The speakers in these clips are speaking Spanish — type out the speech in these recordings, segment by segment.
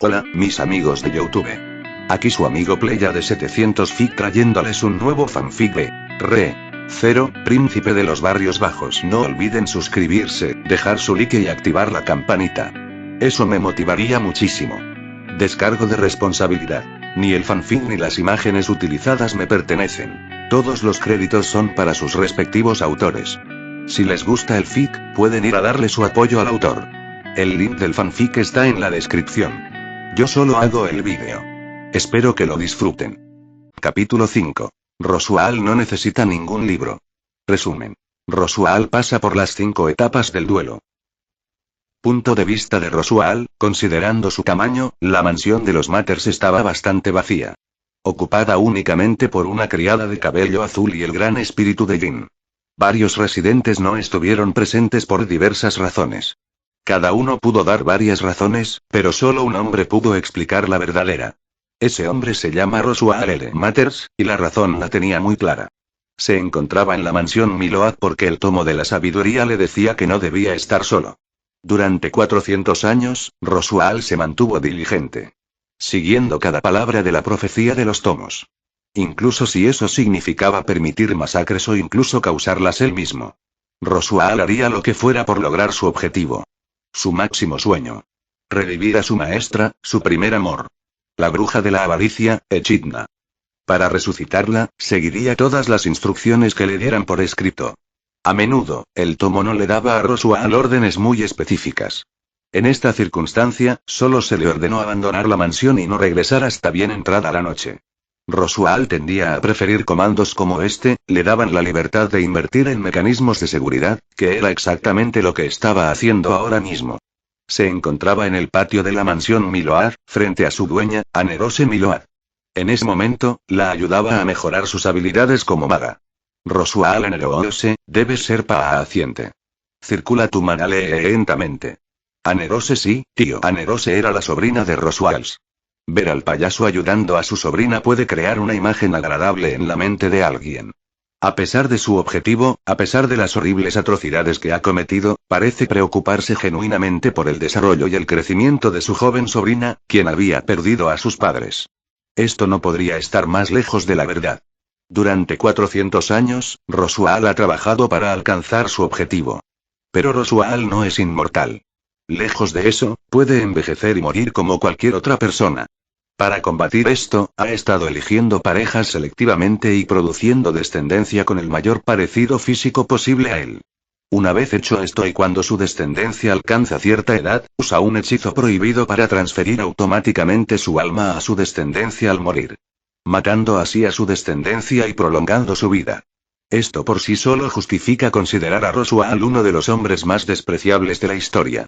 Hola, mis amigos de YouTube. Aquí su amigo Playa de 700 Fic trayéndoles un nuevo fanfic de Re. Zero, Príncipe de los Barrios Bajos. No olviden suscribirse, dejar su like y activar la campanita. Eso me motivaría muchísimo. Descargo de responsabilidad. Ni el fanfic ni las imágenes utilizadas me pertenecen. Todos los créditos son para sus respectivos autores. Si les gusta el fic, pueden ir a darle su apoyo al autor. El link del fanfic está en la descripción. Yo solo hago el vídeo. Espero que lo disfruten. Capítulo 5. Rosual no necesita ningún libro. Resumen. Rosual pasa por las 5 etapas del duelo. Punto de vista de Rosual, considerando su tamaño, la mansión de los Matters estaba bastante vacía. Ocupada únicamente por una criada de cabello azul y el gran espíritu de Jin. Varios residentes no estuvieron presentes por diversas razones. Cada uno pudo dar varias razones, pero solo un hombre pudo explicar la verdadera. Ese hombre se llama Rosual L. Matters, y la razón la tenía muy clara. Se encontraba en la mansión Miload porque el tomo de la sabiduría le decía que no debía estar solo. Durante 400 años, Rosual se mantuvo diligente. Siguiendo cada palabra de la profecía de los tomos. Incluso si eso significaba permitir masacres o incluso causarlas él mismo. Rosual haría lo que fuera por lograr su objetivo. Su máximo sueño. Revivir a su maestra, su primer amor. La bruja de la avaricia, Echidna. Para resucitarla, seguiría todas las instrucciones que le dieran por escrito. A menudo, el tomo no le daba a Rosual órdenes muy específicas. En esta circunstancia, solo se le ordenó abandonar la mansión y no regresar hasta bien entrada la noche. Rosual tendía a preferir comandos como este, le daban la libertad de invertir en mecanismos de seguridad, que era exactamente lo que estaba haciendo ahora mismo. Se encontraba en el patio de la mansión Miload, frente a su dueña, Anerose Miload. En ese momento, la ayudaba a mejorar sus habilidades como maga. Rosual Anerose, debes ser paciente. Circula tu mano lentamente. Anerose sí, tío. Anerose era la sobrina de Rosuals. Ver al payaso ayudando a su sobrina puede crear una imagen agradable en la mente de alguien. A pesar de su objetivo, a pesar de las horribles atrocidades que ha cometido, parece preocuparse genuinamente por el desarrollo y el crecimiento de su joven sobrina, quien había perdido a sus padres. Esto no podría estar más lejos de la verdad. Durante 400 años, Rosual ha trabajado para alcanzar su objetivo. Pero Rosual no es inmortal. Lejos de eso, puede envejecer y morir como cualquier otra persona. Para combatir esto, ha estado eligiendo parejas selectivamente y produciendo descendencia con el mayor parecido físico posible a él. Una vez hecho esto y cuando su descendencia alcanza cierta edad, usa un hechizo prohibido para transferir automáticamente su alma a su descendencia al morir. Matando así a su descendencia y prolongando su vida. Esto por sí solo justifica considerar a Rosual uno de los hombres más despreciables de la historia.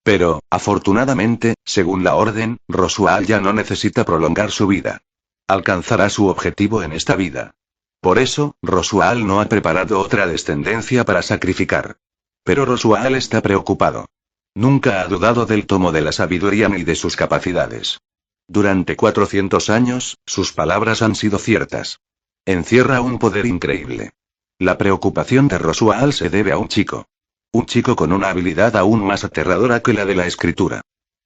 Pero, afortunadamente, según la orden, Rosual ya no necesita prolongar su vida. Alcanzará su objetivo en esta vida. Por eso, Rosual no ha preparado otra descendencia para sacrificar. Pero Rosual está preocupado. Nunca ha dudado del tomo de la sabiduría ni de sus capacidades. Durante 400 años, sus palabras han sido ciertas. Encierra un poder increíble. La preocupación de Rosual se debe a un chico. Un chico con una habilidad aún más aterradora que la de la escritura.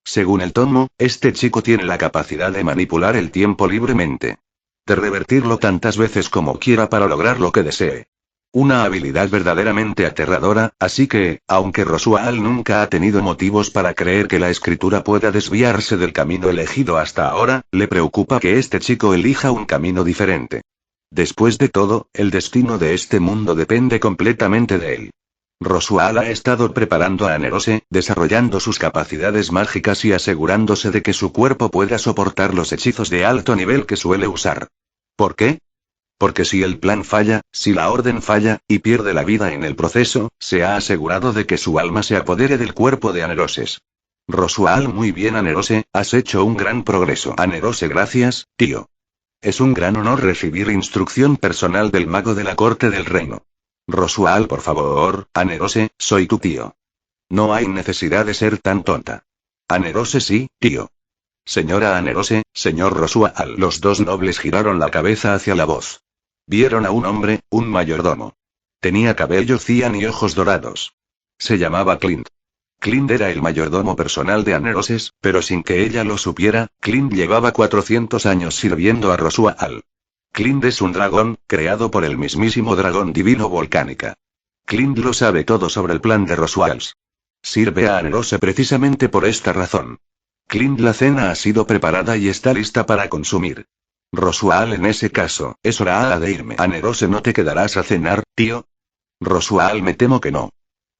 Según el tomo, este chico tiene la capacidad de manipular el tiempo libremente. De revertirlo tantas veces como quiera para lograr lo que desee. Una habilidad verdaderamente aterradora, así que, aunque Rosual nunca ha tenido motivos para creer que la escritura pueda desviarse del camino elegido hasta ahora, le preocupa que este chico elija un camino diferente. Después de todo, el destino de este mundo depende completamente de él. Rosual ha estado preparando a Anerose, desarrollando sus capacidades mágicas y asegurándose de que su cuerpo pueda soportar los hechizos de alto nivel que suele usar. ¿Por qué? Porque si el plan falla, si la orden falla, y pierde la vida en el proceso, se ha asegurado de que su alma se apodere del cuerpo de Aneroses. Rosual, muy bien Anerose, has hecho un gran progreso. Anerose, gracias, tío. Es un gran honor recibir instrucción personal del mago de la corte del reino. Rosual, por favor, Anerose, soy tu tío. No hay necesidad de ser tan tonta. Anerose, sí, tío. Señora Anerose, señor Rosual. Los dos nobles giraron la cabeza hacia la voz. Vieron a un hombre, un mayordomo. Tenía cabello cian y ojos dorados. Se llamaba Clint. Clint era el mayordomo personal de Aneroses, pero sin que ella lo supiera, Clint llevaba 400 años sirviendo a Rosual. Clint es un dragón, creado por el mismísimo dragón divino Volcánica. Clint lo sabe todo sobre el plan de Rosuals. Sirve a Anerose precisamente por esta razón. Clint, la cena ha sido preparada y está lista para consumir. Rosual, en ese caso, es hora de irme. Anerose, ¿no te quedarás a cenar, tío? Rosual, me temo que no.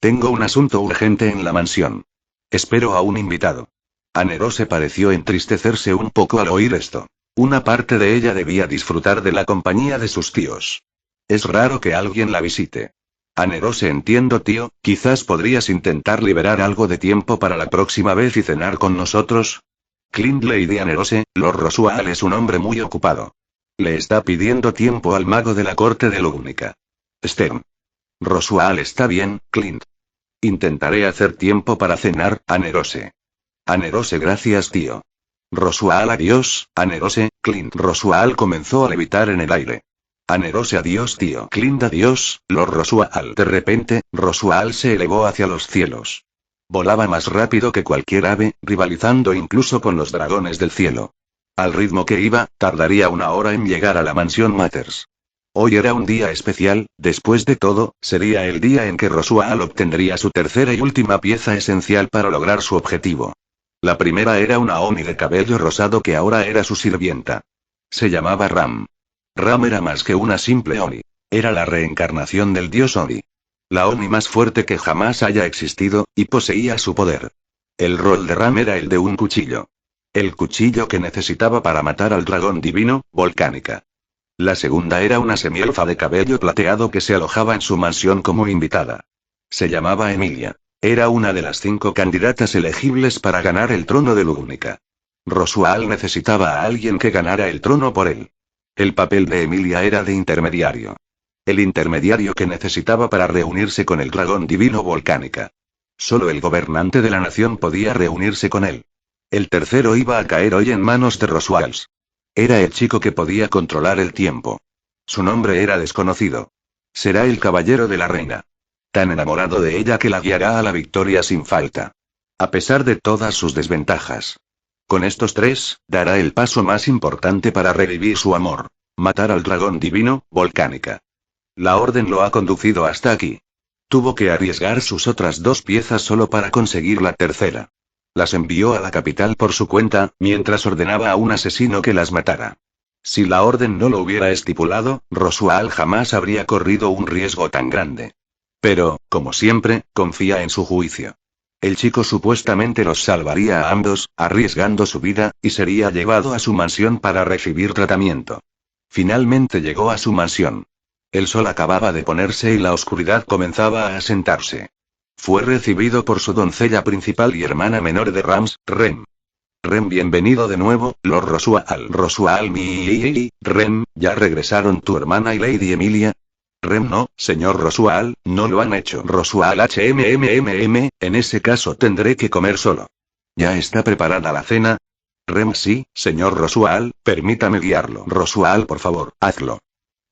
Tengo un asunto urgente en la mansión. Espero a un invitado. Anerose pareció entristecerse un poco al oír esto. Una parte de ella debía disfrutar de la compañía de sus tíos. Es raro que alguien la visite. Anerose, entiendo, tío, quizás podrías intentar liberar algo de tiempo para la próxima vez y cenar con nosotros. Clint, Lady Anerose, Lord Rosual es un hombre muy ocupado. Le está pidiendo tiempo al mago de la corte de Lugnica. Stern. Rosual, está bien, Clint. Intentaré hacer tiempo para cenar, Anerose. Anerose, gracias, tío. Rosual, adiós, Anerose, Clint. Rosual comenzó a levitar en el aire. Anerose, adiós, tío. Clint, adiós, Lord Rosual. De repente, Rosual se elevó hacia los cielos. Volaba más rápido que cualquier ave, rivalizando incluso con los dragones del cielo. Al ritmo que iba, tardaría 1 hora en llegar a la mansión Matters. Hoy era un día especial, después de todo, sería el día en que Rosual obtendría su tercera y última pieza esencial para lograr su objetivo. La primera era una Oni de cabello rosado que ahora era su sirvienta. Se llamaba Ram. Ram era más que una simple Oni. Era la reencarnación del dios Oni. La Oni más fuerte que jamás haya existido, y poseía su poder. El rol de Ram era el de un cuchillo. El cuchillo que necesitaba para matar al dragón divino, Volcánica. La segunda era una semielfa de cabello plateado que se alojaba en su mansión como invitada. Se llamaba Emilia. Era una de las 5 candidatas elegibles para ganar el trono de Lugnica. Rosual necesitaba a alguien que ganara el trono por él. El papel de Emilia era de intermediario. El intermediario que necesitaba para reunirse con el dragón divino Volcánica. Solo el gobernante de la nación podía reunirse con él. El tercero iba a caer hoy en manos de Rosuals. Era el chico que podía controlar el tiempo. Su nombre era desconocido. Será el caballero de la reina. Tan enamorado de ella que la guiará a la victoria sin falta. A pesar de todas sus desventajas. Con estos 3, dará el paso más importante para revivir su amor. Matar al dragón divino, Volcánica. La orden lo ha conducido hasta aquí. Tuvo que arriesgar sus otras 2 piezas solo para conseguir la tercera. Las envió a la capital por su cuenta, mientras ordenaba a un asesino que las matara. Si la orden no lo hubiera estipulado, Rosual jamás habría corrido un riesgo tan grande. Pero, como siempre, confía en su juicio. El chico supuestamente los salvaría a ambos, arriesgando su vida, y sería llevado a su mansión para recibir tratamiento. Finalmente llegó a su mansión. El sol acababa de ponerse y la oscuridad comenzaba a asentarse. Fue recibido por su doncella principal y hermana menor de Rams, Rem. Rem, bienvenido de nuevo, Lord Rosual. Rosual, Rem, ¿ya regresaron tu hermana y Lady Emilia? Rem, no, señor Rosual, no lo han hecho. Rosual, en ese caso tendré que comer solo. ¿Ya está preparada la cena? Rem, sí, señor Rosual, permítame guiarlo. Rosual, por favor, hazlo.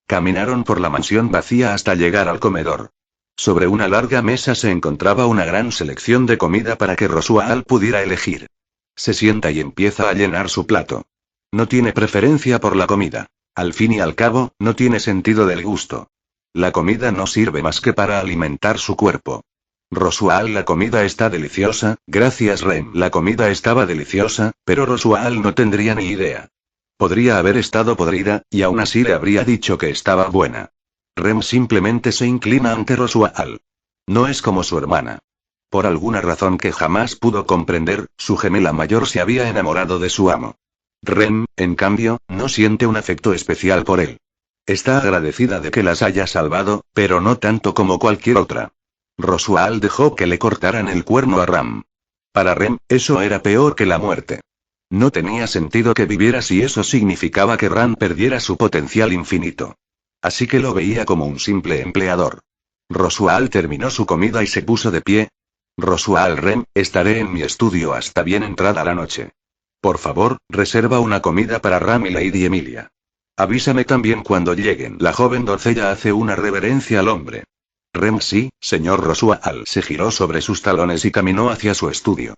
Caminaron por la mansión vacía hasta llegar al comedor. Sobre una larga mesa se encontraba una gran selección de comida para que Rosual pudiera elegir. Se sienta y empieza a llenar su plato. No tiene preferencia por la comida. Al fin y al cabo, no tiene sentido del gusto. La comida no sirve más que para alimentar su cuerpo. Rosual, la comida está deliciosa, gracias Rem. La comida estaba deliciosa, pero Rosual no tendría ni idea. Podría haber estado podrida, y aún así le habría dicho que estaba buena. Rem simplemente se inclina ante Rosual. No es como su hermana. Por alguna razón que jamás pudo comprender, su gemela mayor se había enamorado de su amo. Rem, en cambio, no siente un afecto especial por él. Está agradecida de que las haya salvado, pero no tanto como cualquier otra. Rosual dejó que le cortaran el cuerno a Ram. Para Rem, eso era peor que la muerte. No tenía sentido que viviera si eso significaba que Ram perdiera su potencial infinito. Así que lo veía como un simple empleador. Rosual terminó su comida y se puso de pie. Rosual, Rem, estaré en mi estudio hasta bien entrada la noche. Por favor, reserva una comida para Ram y Lady Emilia. Avísame también cuando lleguen. La joven doncella hace una reverencia al hombre. Sí, señor Rosual. Se giró sobre sus talones y caminó hacia su estudio.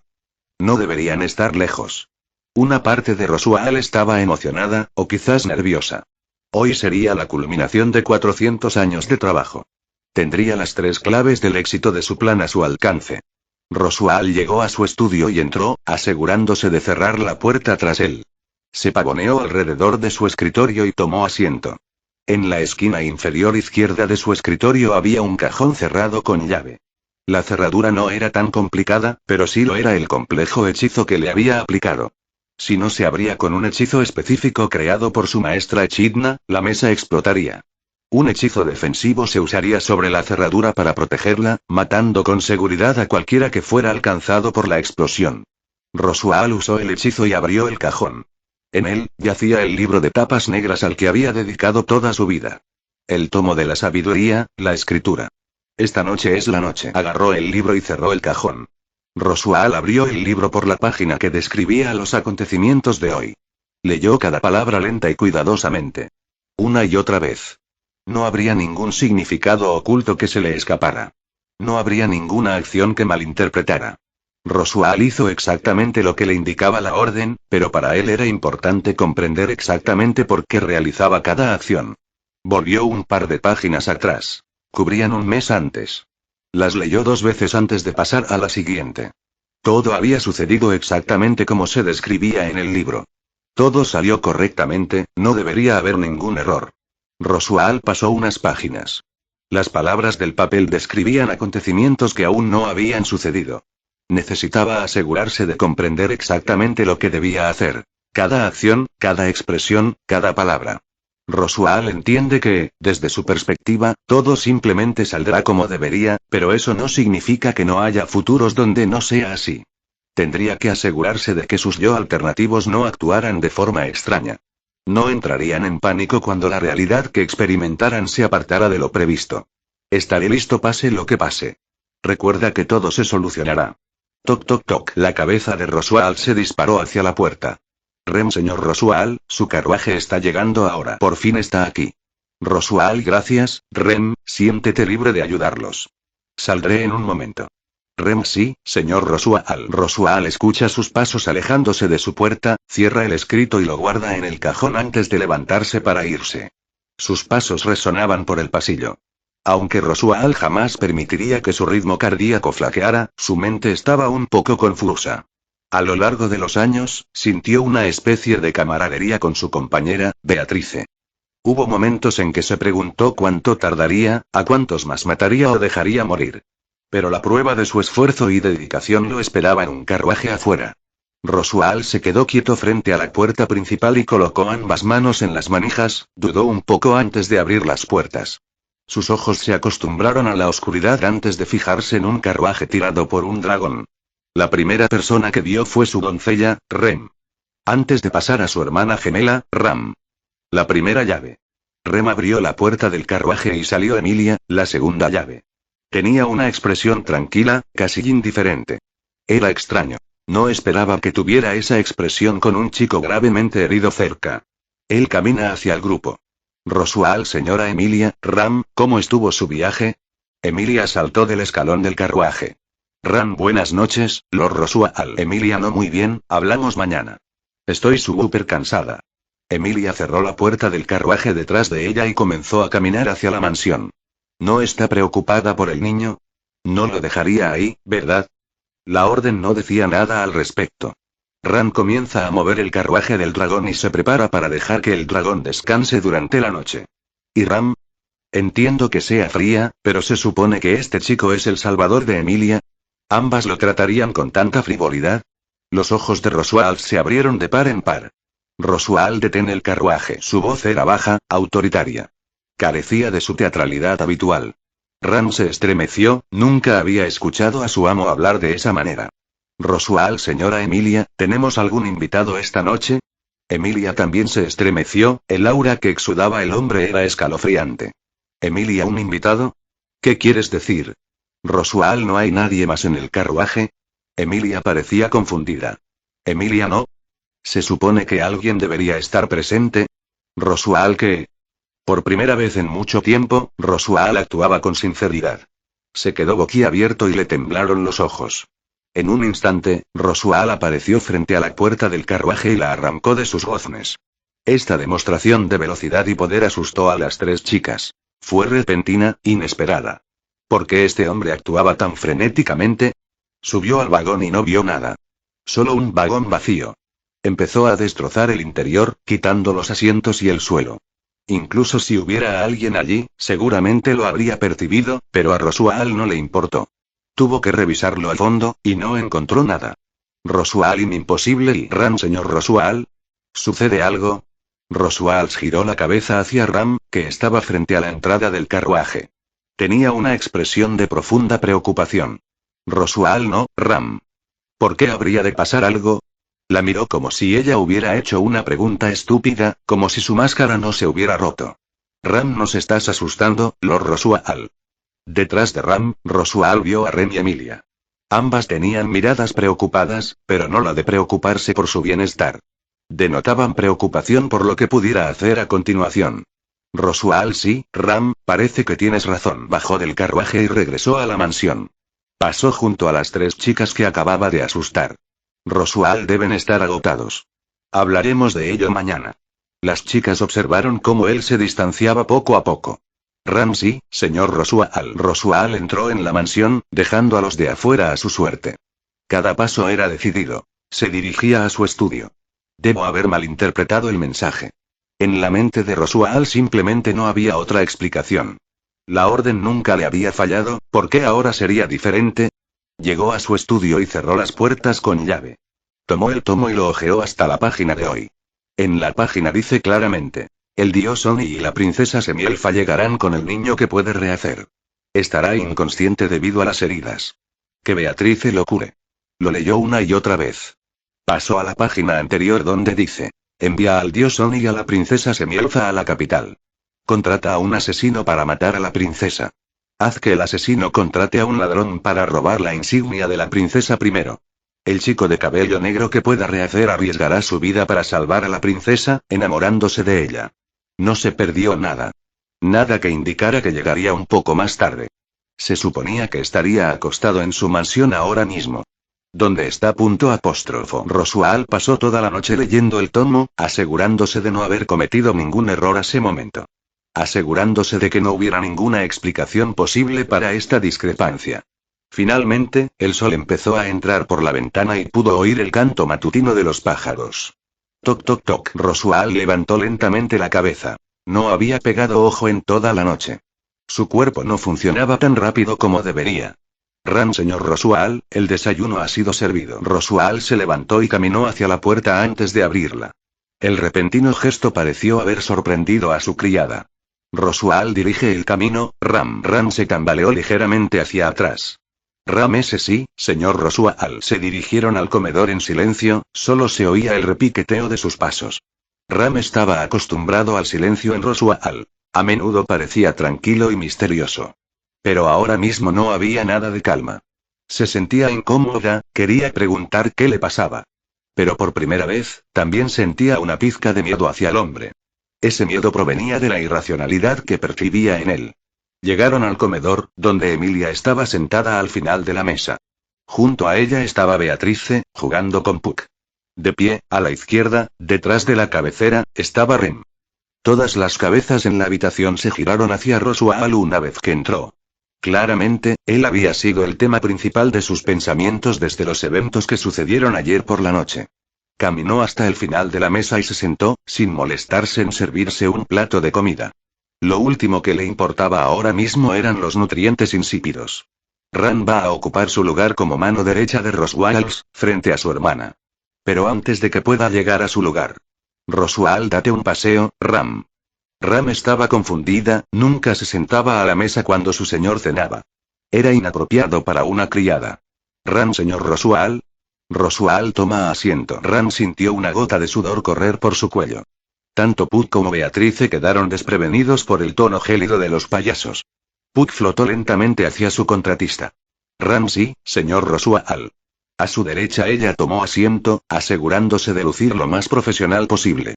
No deberían estar lejos. Una parte de Rosual estaba emocionada, o quizás nerviosa. Hoy sería la culminación de 400 años de trabajo. Tendría las 3 claves del éxito de su plan a su alcance. Rosual llegó a su estudio y entró, asegurándose de cerrar la puerta tras él. Se pavoneó alrededor de su escritorio y tomó asiento. En la esquina inferior izquierda de su escritorio había un cajón cerrado con llave. La cerradura no era tan complicada, pero sí lo era el complejo hechizo que le había aplicado. Si no se abría con un hechizo específico creado por su maestra Echidna, la mesa explotaría. Un hechizo defensivo se usaría sobre la cerradura para protegerla, matando con seguridad a cualquiera que fuera alcanzado por la explosión. Rosual usó el hechizo y abrió el cajón. En él, yacía el libro de tapas negras al que había dedicado toda su vida. El tomo de la sabiduría, la escritura. Esta noche es la noche. Agarró el libro y cerró el cajón. Rosual abrió el libro por la página que describía los acontecimientos de hoy. Leyó cada palabra lenta y cuidadosamente. Una y otra vez. No habría ningún significado oculto que se le escapara. No habría ninguna acción que malinterpretara. Rosual hizo exactamente lo que le indicaba la orden, pero para él era importante comprender exactamente por qué realizaba cada acción. Volvió un par de páginas atrás. Cubrían un mes antes. Las leyó 2 veces antes de pasar a la siguiente. Todo había sucedido exactamente como se describía en el libro. Todo salió correctamente, no debería haber ningún error. Rosual pasó unas páginas. Las palabras del papel describían acontecimientos que aún no habían sucedido. Necesitaba asegurarse de comprender exactamente lo que debía hacer. Cada acción, cada expresión, cada palabra. Rosual entiende que, desde su perspectiva, todo simplemente saldrá como debería, pero eso no significa que no haya futuros donde no sea así. Tendría que asegurarse de que sus yo alternativos no actuaran de forma extraña. No entrarían en pánico cuando la realidad que experimentaran se apartara de lo previsto. Estaré listo pase lo que pase. Recuerda que todo se solucionará. Toc toc toc. La cabeza de Rosual se disparó hacia la puerta. Señor Rosual, su carruaje está llegando ahora. Por fin está aquí. Rosual, gracias, siéntete libre de ayudarlos. Saldré en un momento. Sí, señor Rosual. Rosual escucha sus pasos alejándose de su puerta, cierra el escrito y lo guarda en el cajón antes de levantarse para irse. Sus pasos resonaban por el pasillo. Aunque Rosual jamás permitiría que su ritmo cardíaco flaqueara, su mente estaba un poco confusa. A lo largo de los años, sintió una especie de camaradería con su compañera, Beatrice. Hubo momentos en que se preguntó cuánto tardaría, a cuántos más mataría o dejaría morir. Pero la prueba de su esfuerzo y dedicación lo esperaba en un carruaje afuera. Rosual se quedó quieto frente a la puerta principal y colocó ambas manos en las manijas, dudó un poco antes de abrir las puertas. Sus ojos se acostumbraron a la oscuridad antes de fijarse en un carruaje tirado por un dragón. La primera persona que vio fue su doncella, Rem. Antes de pasar a su hermana gemela, Ram. La primera llave. Rem abrió la puerta del carruaje y salió Emilia, la segunda llave. Tenía una expresión tranquila, casi indiferente. Era extraño. No esperaba que tuviera esa expresión con un chico gravemente herido cerca. Él camina hacia el grupo. Rosual, señora Emilia, Ram, ¿cómo estuvo su viaje? Emilia saltó del escalón del carruaje. Ram, buenas noches, Lord Rosual. Emilia, no muy bien, hablamos mañana. Estoy súper cansada. Emilia cerró la puerta del carruaje detrás de ella y comenzó a caminar hacia la mansión. ¿No está preocupada por el niño? No lo dejaría ahí, ¿verdad? La orden no decía nada al respecto. Ram comienza a mover el carruaje del dragón y se prepara para dejar que el dragón descanse durante la noche. ¿Y Ram? Entiendo que sea fría, pero se supone que este chico es el salvador de Emilia. ¿Ambas lo tratarían con tanta frivolidad? Los ojos de Rosual se abrieron de par en par. Rosual detén el carruaje. Su voz era baja, autoritaria. Carecía de su teatralidad habitual. Ram se estremeció, nunca había escuchado a su amo hablar de esa manera. Rosual, señora Emilia, ¿tenemos algún invitado esta noche? Emilia también se estremeció, el aura que exudaba el hombre era escalofriante. Emilia, ¿un invitado? ¿Qué quieres decir? Rosual, ¿no hay nadie más en el carruaje? Emilia parecía confundida. Emilia, no. Se supone que alguien debería estar presente. Rosual, ¿qué? Por primera vez en mucho tiempo, Rosual actuaba con sinceridad. Se quedó boquiabierto y le temblaron los ojos. En un instante, Rosual apareció frente a la puerta del carruaje y la arrancó de sus goznes. Esta demostración de velocidad y poder asustó a las tres chicas. Fue repentina, inesperada. ¿Por qué este hombre actuaba tan frenéticamente? Subió al vagón y no vio nada. Solo un vagón vacío. Empezó a destrozar el interior, quitando los asientos y el suelo. Incluso si hubiera alguien allí, seguramente lo habría percibido, pero a Rosual no le importó. Tuvo que revisarlo a fondo, y no encontró nada. Rosual imposible y Ram, señor Rosual. ¿Sucede algo? Rosual giró la cabeza hacia Ram, que estaba frente a la entrada del carruaje. Tenía una expresión de profunda preocupación. Rosual no, Ram. ¿Por qué habría de pasar algo? La miró como si ella hubiera hecho una pregunta estúpida, como si su máscara no se hubiera roto. Ram, nos estás asustando, Lord Rosual. Detrás de Ram, Rosual vio a Ren y Emilia. Ambas tenían miradas preocupadas, pero no la de preocuparse por su bienestar. Denotaban preocupación por lo que pudiera hacer a continuación. Rosual, sí, Ram, parece que tienes razón. Bajó del carruaje y regresó a la mansión. Pasó junto a las tres chicas que acababa de asustar. Rosual, deben estar agotados. Hablaremos de ello mañana. Las chicas observaron cómo él se distanciaba poco a poco. Ram, sí, señor Rosual. Rosual entró en la mansión, dejando a los de afuera a su suerte. Cada paso era decidido. Se dirigía a su estudio. Debo haber malinterpretado el mensaje. En la mente de Rosual simplemente no había otra explicación. La orden nunca le había fallado, ¿por qué ahora sería diferente? Llegó a su estudio y cerró las puertas con llave. Tomó el tomo y lo hojeó hasta la página de hoy. En la página dice claramente: el dios Oni y la princesa Semielfa llegarán con el niño que puede rehacer. Estará inconsciente debido a las heridas. Que Beatrice lo cure. Lo leyó una y otra vez. Pasó a la página anterior donde dice: envía al dios Oni y a la princesa Semielfa a la capital. Contrata a un asesino para matar a la princesa. Haz que el asesino contrate a un ladrón para robar la insignia de la princesa primero. El chico de cabello negro que pueda rehacer arriesgará su vida para salvar a la princesa, enamorándose de ella. No se perdió nada. Nada que indicara que llegaría un poco más tarde. Se suponía que estaría acostado en su mansión ahora mismo. ¿Dónde está? Rosual pasó toda la noche leyendo el tomo, asegurándose de no haber cometido ningún error a ese momento. Asegurándose de que no hubiera ninguna explicación posible para esta discrepancia. Finalmente, el sol empezó a entrar por la ventana y pudo oír el canto matutino de los pájaros. Toc toc toc. Rosual levantó lentamente la cabeza. No había pegado ojo en toda la noche. Su cuerpo no funcionaba tan rápido como debería. Ram, señor Rosual, el desayuno ha sido servido. Rosual se levantó y caminó hacia la puerta antes de abrirla. El repentino gesto pareció haber sorprendido a su criada. Rosual dirige el camino, Ram. Ram se tambaleó ligeramente hacia atrás. Ram, ese sí, señor Rosual. Se dirigieron al comedor en silencio, solo se oía el repiqueteo de sus pasos. Ram estaba acostumbrado al silencio en Rosual. A menudo parecía tranquilo y misterioso. Pero ahora mismo no había nada de calma. Se sentía incómoda, quería preguntar qué le pasaba. Pero por primera vez, también sentía una pizca de miedo hacia el hombre. Ese miedo provenía de la irracionalidad que percibía en él. Llegaron al comedor, donde Emilia estaba sentada al final de la mesa. Junto a ella estaba Beatrice, jugando con Puck. De pie, a la izquierda, detrás de la cabecera, estaba Rem. Todas las cabezas en la habitación se giraron hacia Rosual una vez que entró. Claramente, él había sido el tema principal de sus pensamientos desde los eventos que sucedieron ayer por la noche. Caminó hasta el final de la mesa y se sentó, sin molestarse en servirse un plato de comida. Lo último que le importaba ahora mismo eran los nutrientes insípidos. Ram va a ocupar su lugar como mano derecha de Rosual, frente a su hermana. Pero antes de que pueda llegar a su lugar. Rosual, date un paseo, Ram. Ram estaba confundida, nunca se sentaba a la mesa cuando su señor cenaba. Era inapropiado para una criada. Ram, señor Rosual. Rosual, toma asiento. Ram sintió una gota de sudor correr por su cuello. Tanto Puck como Beatrice quedaron desprevenidos por el tono gélido de los payasos. Puck flotó lentamente hacia su contratista. Ram, sí, señor Rosual. A su derecha ella tomó asiento, asegurándose de lucir lo más profesional posible.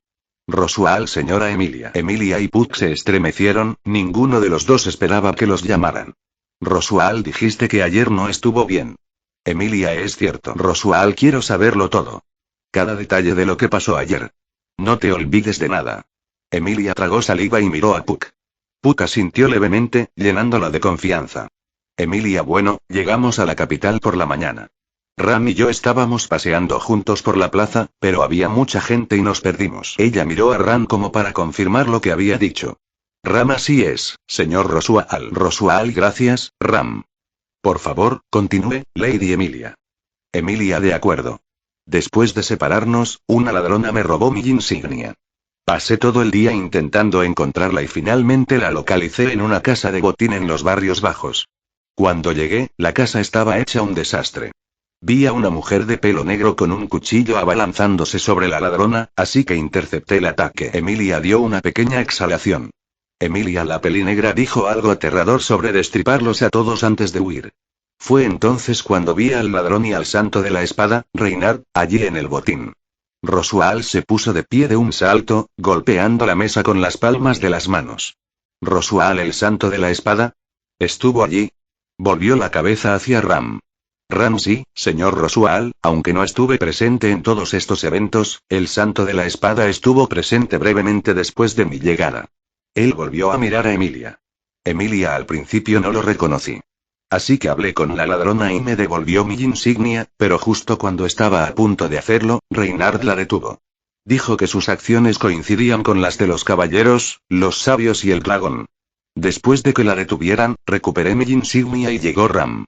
Rosual, señora Emilia. Emilia y Puck se estremecieron, ninguno de los dos esperaba que los llamaran. Rosual, dijiste que ayer no estuvo bien. Emilia, es cierto. Rosual, quiero saberlo todo. Cada detalle de lo que pasó ayer. No te olvides de nada. Emilia tragó saliva y miró a Puck. Puck asintió levemente, llenándola de confianza. Emilia, bueno, llegamos a la capital por la mañana. Ram y yo estábamos paseando juntos por la plaza, pero había mucha gente y nos perdimos. Ella miró a Ram como para confirmar lo que había dicho. Ram, así es, señor Rosual. Rosual, gracias, Ram. Por favor, continúe, Lady Emilia. Emilia, de acuerdo. Después de separarnos, una ladrona me robó mi insignia. Pasé todo el día intentando encontrarla y finalmente la localicé en una casa de botín en los barrios bajos. Cuando llegué, la casa estaba hecha un desastre. Vi a una mujer de pelo negro con un cuchillo abalanzándose sobre la ladrona, así que intercepté el ataque. Emilia dio una pequeña exhalación. Emilia, la pelinegra, dijo algo aterrador sobre destriparlos a todos antes de huir. Fue entonces cuando vi al ladrón y al santo de la espada, Reynard, allí en el botín. Rosual se puso de pie de un salto, golpeando la mesa con las palmas de las manos. Rosual, el santo de la espada. ¿Estuvo allí? Volvió la cabeza hacia Ram. Ram, sí, señor Rosual, aunque no estuve presente en todos estos eventos, el santo de la espada estuvo presente brevemente después de mi llegada. Él volvió a mirar a Emilia. Emilia, al principio no lo reconocí. Así que hablé con la ladrona y me devolvió mi insignia, pero justo cuando estaba a punto de hacerlo, Reynard la detuvo. Dijo que sus acciones coincidían con las de los caballeros, los sabios y el dragón. Después de que la detuvieran, recuperé mi insignia y llegó Ram.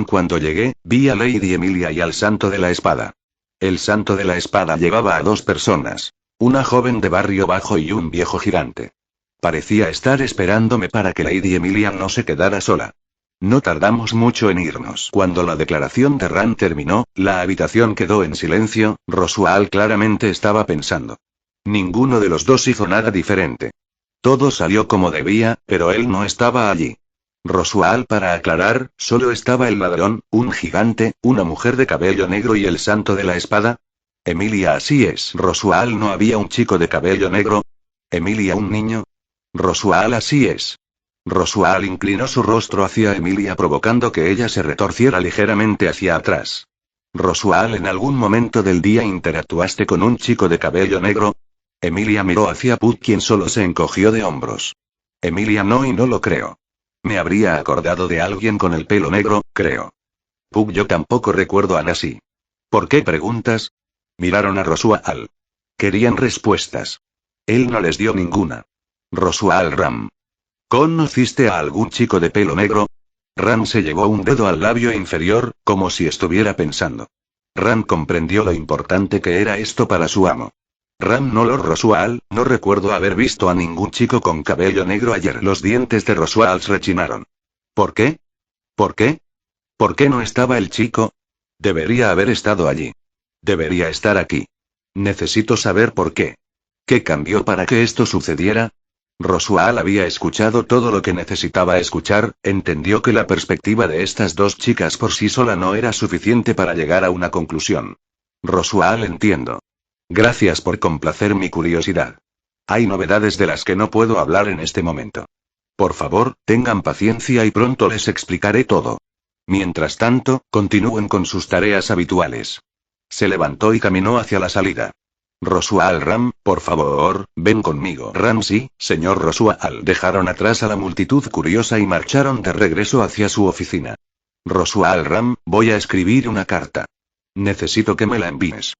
Cuando llegué, vi a Lady Emilia y al santo de la espada. El santo de la espada llevaba a dos personas. Una joven de barrio bajo y un viejo gigante. Parecía estar esperándome para que Lady Emilia no se quedara sola. No tardamos mucho en irnos. Cuando la declaración de Ram terminó, la habitación quedó en silencio. Rosual claramente estaba pensando. Ninguno de los dos hizo nada diferente. Todo salió como debía, pero él no estaba allí. Rosual, para aclarar, solo estaba el ladrón, un gigante, una mujer de cabello negro y el santo de la espada. Emilia, así es. Rosual, ¿no había un chico de cabello negro? Emilia, un niño. Rosual, así es. Rosual inclinó su rostro hacia Emilia provocando que ella se retorciera ligeramente hacia atrás. Rosual, ¿en algún momento del día interactuaste con un chico de cabello negro? Emilia miró hacia Puck, quien solo se encogió de hombros. Emilia, no, y no lo creo. Me habría acordado de alguien con el pelo negro, creo. Puck, yo tampoco recuerdo a Nasi. ¿Por qué preguntas? Miraron a Rosual. Querían respuestas. Él no les dio ninguna. Rosual, Ram. ¿Conociste a algún chico de pelo negro? Ram se llevó un dedo al labio inferior, como si estuviera pensando. Ram comprendió lo importante que era esto para su amo. Ram, no, Lord Rosual, no recuerdo haber visto a ningún chico con cabello negro ayer. Los dientes de Rosual rechinaron. ¿Por qué? ¿Por qué? ¿Por qué no estaba el chico? Debería haber estado allí. Debería estar aquí. Necesito saber por qué. ¿Qué cambió para que esto sucediera? Rosual había escuchado todo lo que necesitaba escuchar, entendió que la perspectiva de estas dos chicas por sí sola no era suficiente para llegar a una conclusión. Rosual, entiendo. Gracias por complacer mi curiosidad. Hay novedades de las que no puedo hablar en este momento. Por favor, tengan paciencia y pronto les explicaré todo. Mientras tanto, continúen con sus tareas habituales. Se levantó y caminó hacia la salida. Rosual, Ram, por favor, ven conmigo. Ram, sí, señor Rosual. Dejaron atrás a la multitud curiosa y marcharon de regreso hacia su oficina. Rosual, Ram, voy a escribir una carta. Necesito que me la envíes.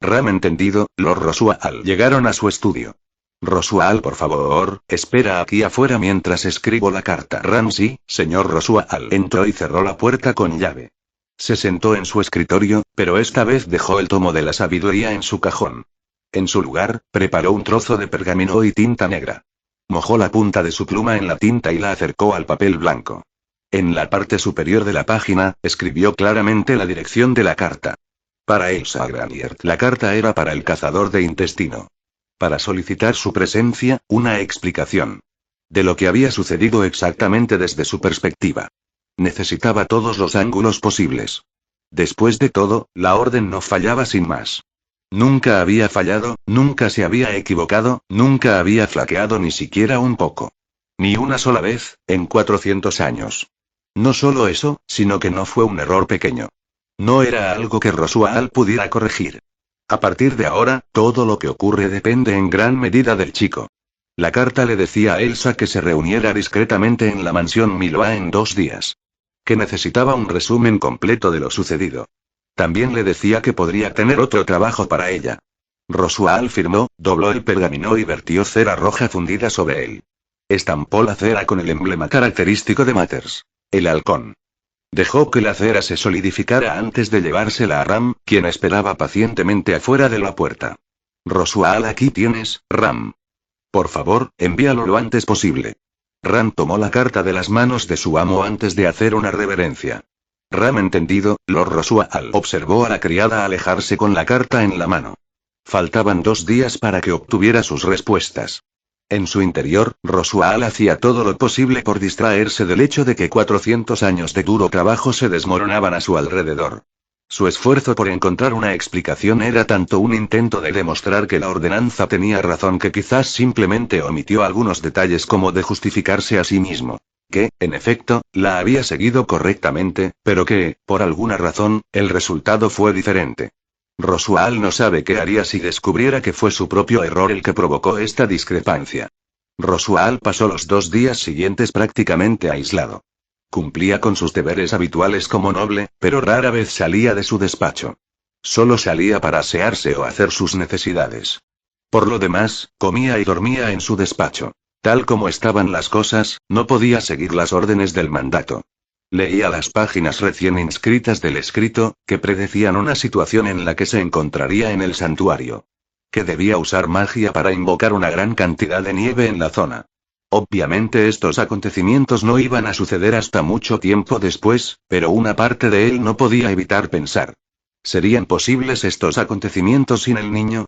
Ram, entendido, Lord Rosual. Llegaron a su estudio. Rosual, por favor, espera aquí afuera mientras escribo la carta. Ram, sí, señor Rosual. Entró y cerró la puerta con llave. Se sentó en su escritorio, pero esta vez dejó el tomo de la sabiduría en su cajón. En su lugar, preparó un trozo de pergamino y tinta negra. Mojó la punta de su pluma en la tinta y la acercó al papel blanco. En la parte superior de la página, escribió claramente la dirección de la carta. Para Elsa Granier. La carta era para el cazador de intestino. Para solicitar su presencia, una explicación. De lo que había sucedido exactamente desde su perspectiva. Necesitaba todos los ángulos posibles. Después de todo, la orden no fallaba sin más. Nunca había fallado, nunca se había equivocado, nunca había flaqueado ni siquiera un poco. Ni una sola vez, en 400 años. No solo eso, sino que no fue un error pequeño. No era algo que Rosual pudiera corregir. A partir de ahora, todo lo que ocurre depende en gran medida del chico. La carta le decía a Elsa que se reuniera discretamente en la mansión Miloa en 2 días. Que necesitaba un resumen completo de lo sucedido. También le decía que podría tener otro trabajo para ella. Rosual firmó, dobló el pergamino y vertió cera roja fundida sobre él. Estampó la cera con el emblema característico de Matters. El halcón. Dejó que la cera se solidificara antes de llevársela a Ram, quien esperaba pacientemente afuera de la puerta. Rosual, aquí tienes, Ram. Por favor, envíalo lo antes posible. Ram tomó la carta de las manos de su amo antes de hacer una reverencia. Ram entendido, Lord Rosual observó a la criada alejarse con la carta en la mano. Faltaban 2 días para que obtuviera sus respuestas. En su interior, Rosual hacía todo lo posible por distraerse del hecho de que 400 años de duro trabajo se desmoronaban a su alrededor. Su esfuerzo por encontrar una explicación era tanto un intento de demostrar que la ordenanza tenía razón que quizás simplemente omitió algunos detalles como de justificarse a sí mismo. Que, en efecto, la había seguido correctamente, pero que, por alguna razón, el resultado fue diferente. Rosual no sabe qué haría si descubriera que fue su propio error el que provocó esta discrepancia. Rosual pasó los 2 días siguientes prácticamente aislado. Cumplía con sus deberes habituales como noble, pero rara vez salía de su despacho. Solo salía para asearse o hacer sus necesidades. Por lo demás, comía y dormía en su despacho. Tal como estaban las cosas, no podía seguir las órdenes del mandato. Leía las páginas recién inscritas del escrito, que predecían una situación en la que se encontraría en el santuario. Que debía usar magia para invocar una gran cantidad de nieve en la zona. Obviamente estos acontecimientos no iban a suceder hasta mucho tiempo después, pero una parte de él no podía evitar pensar. ¿Serían posibles estos acontecimientos sin el niño?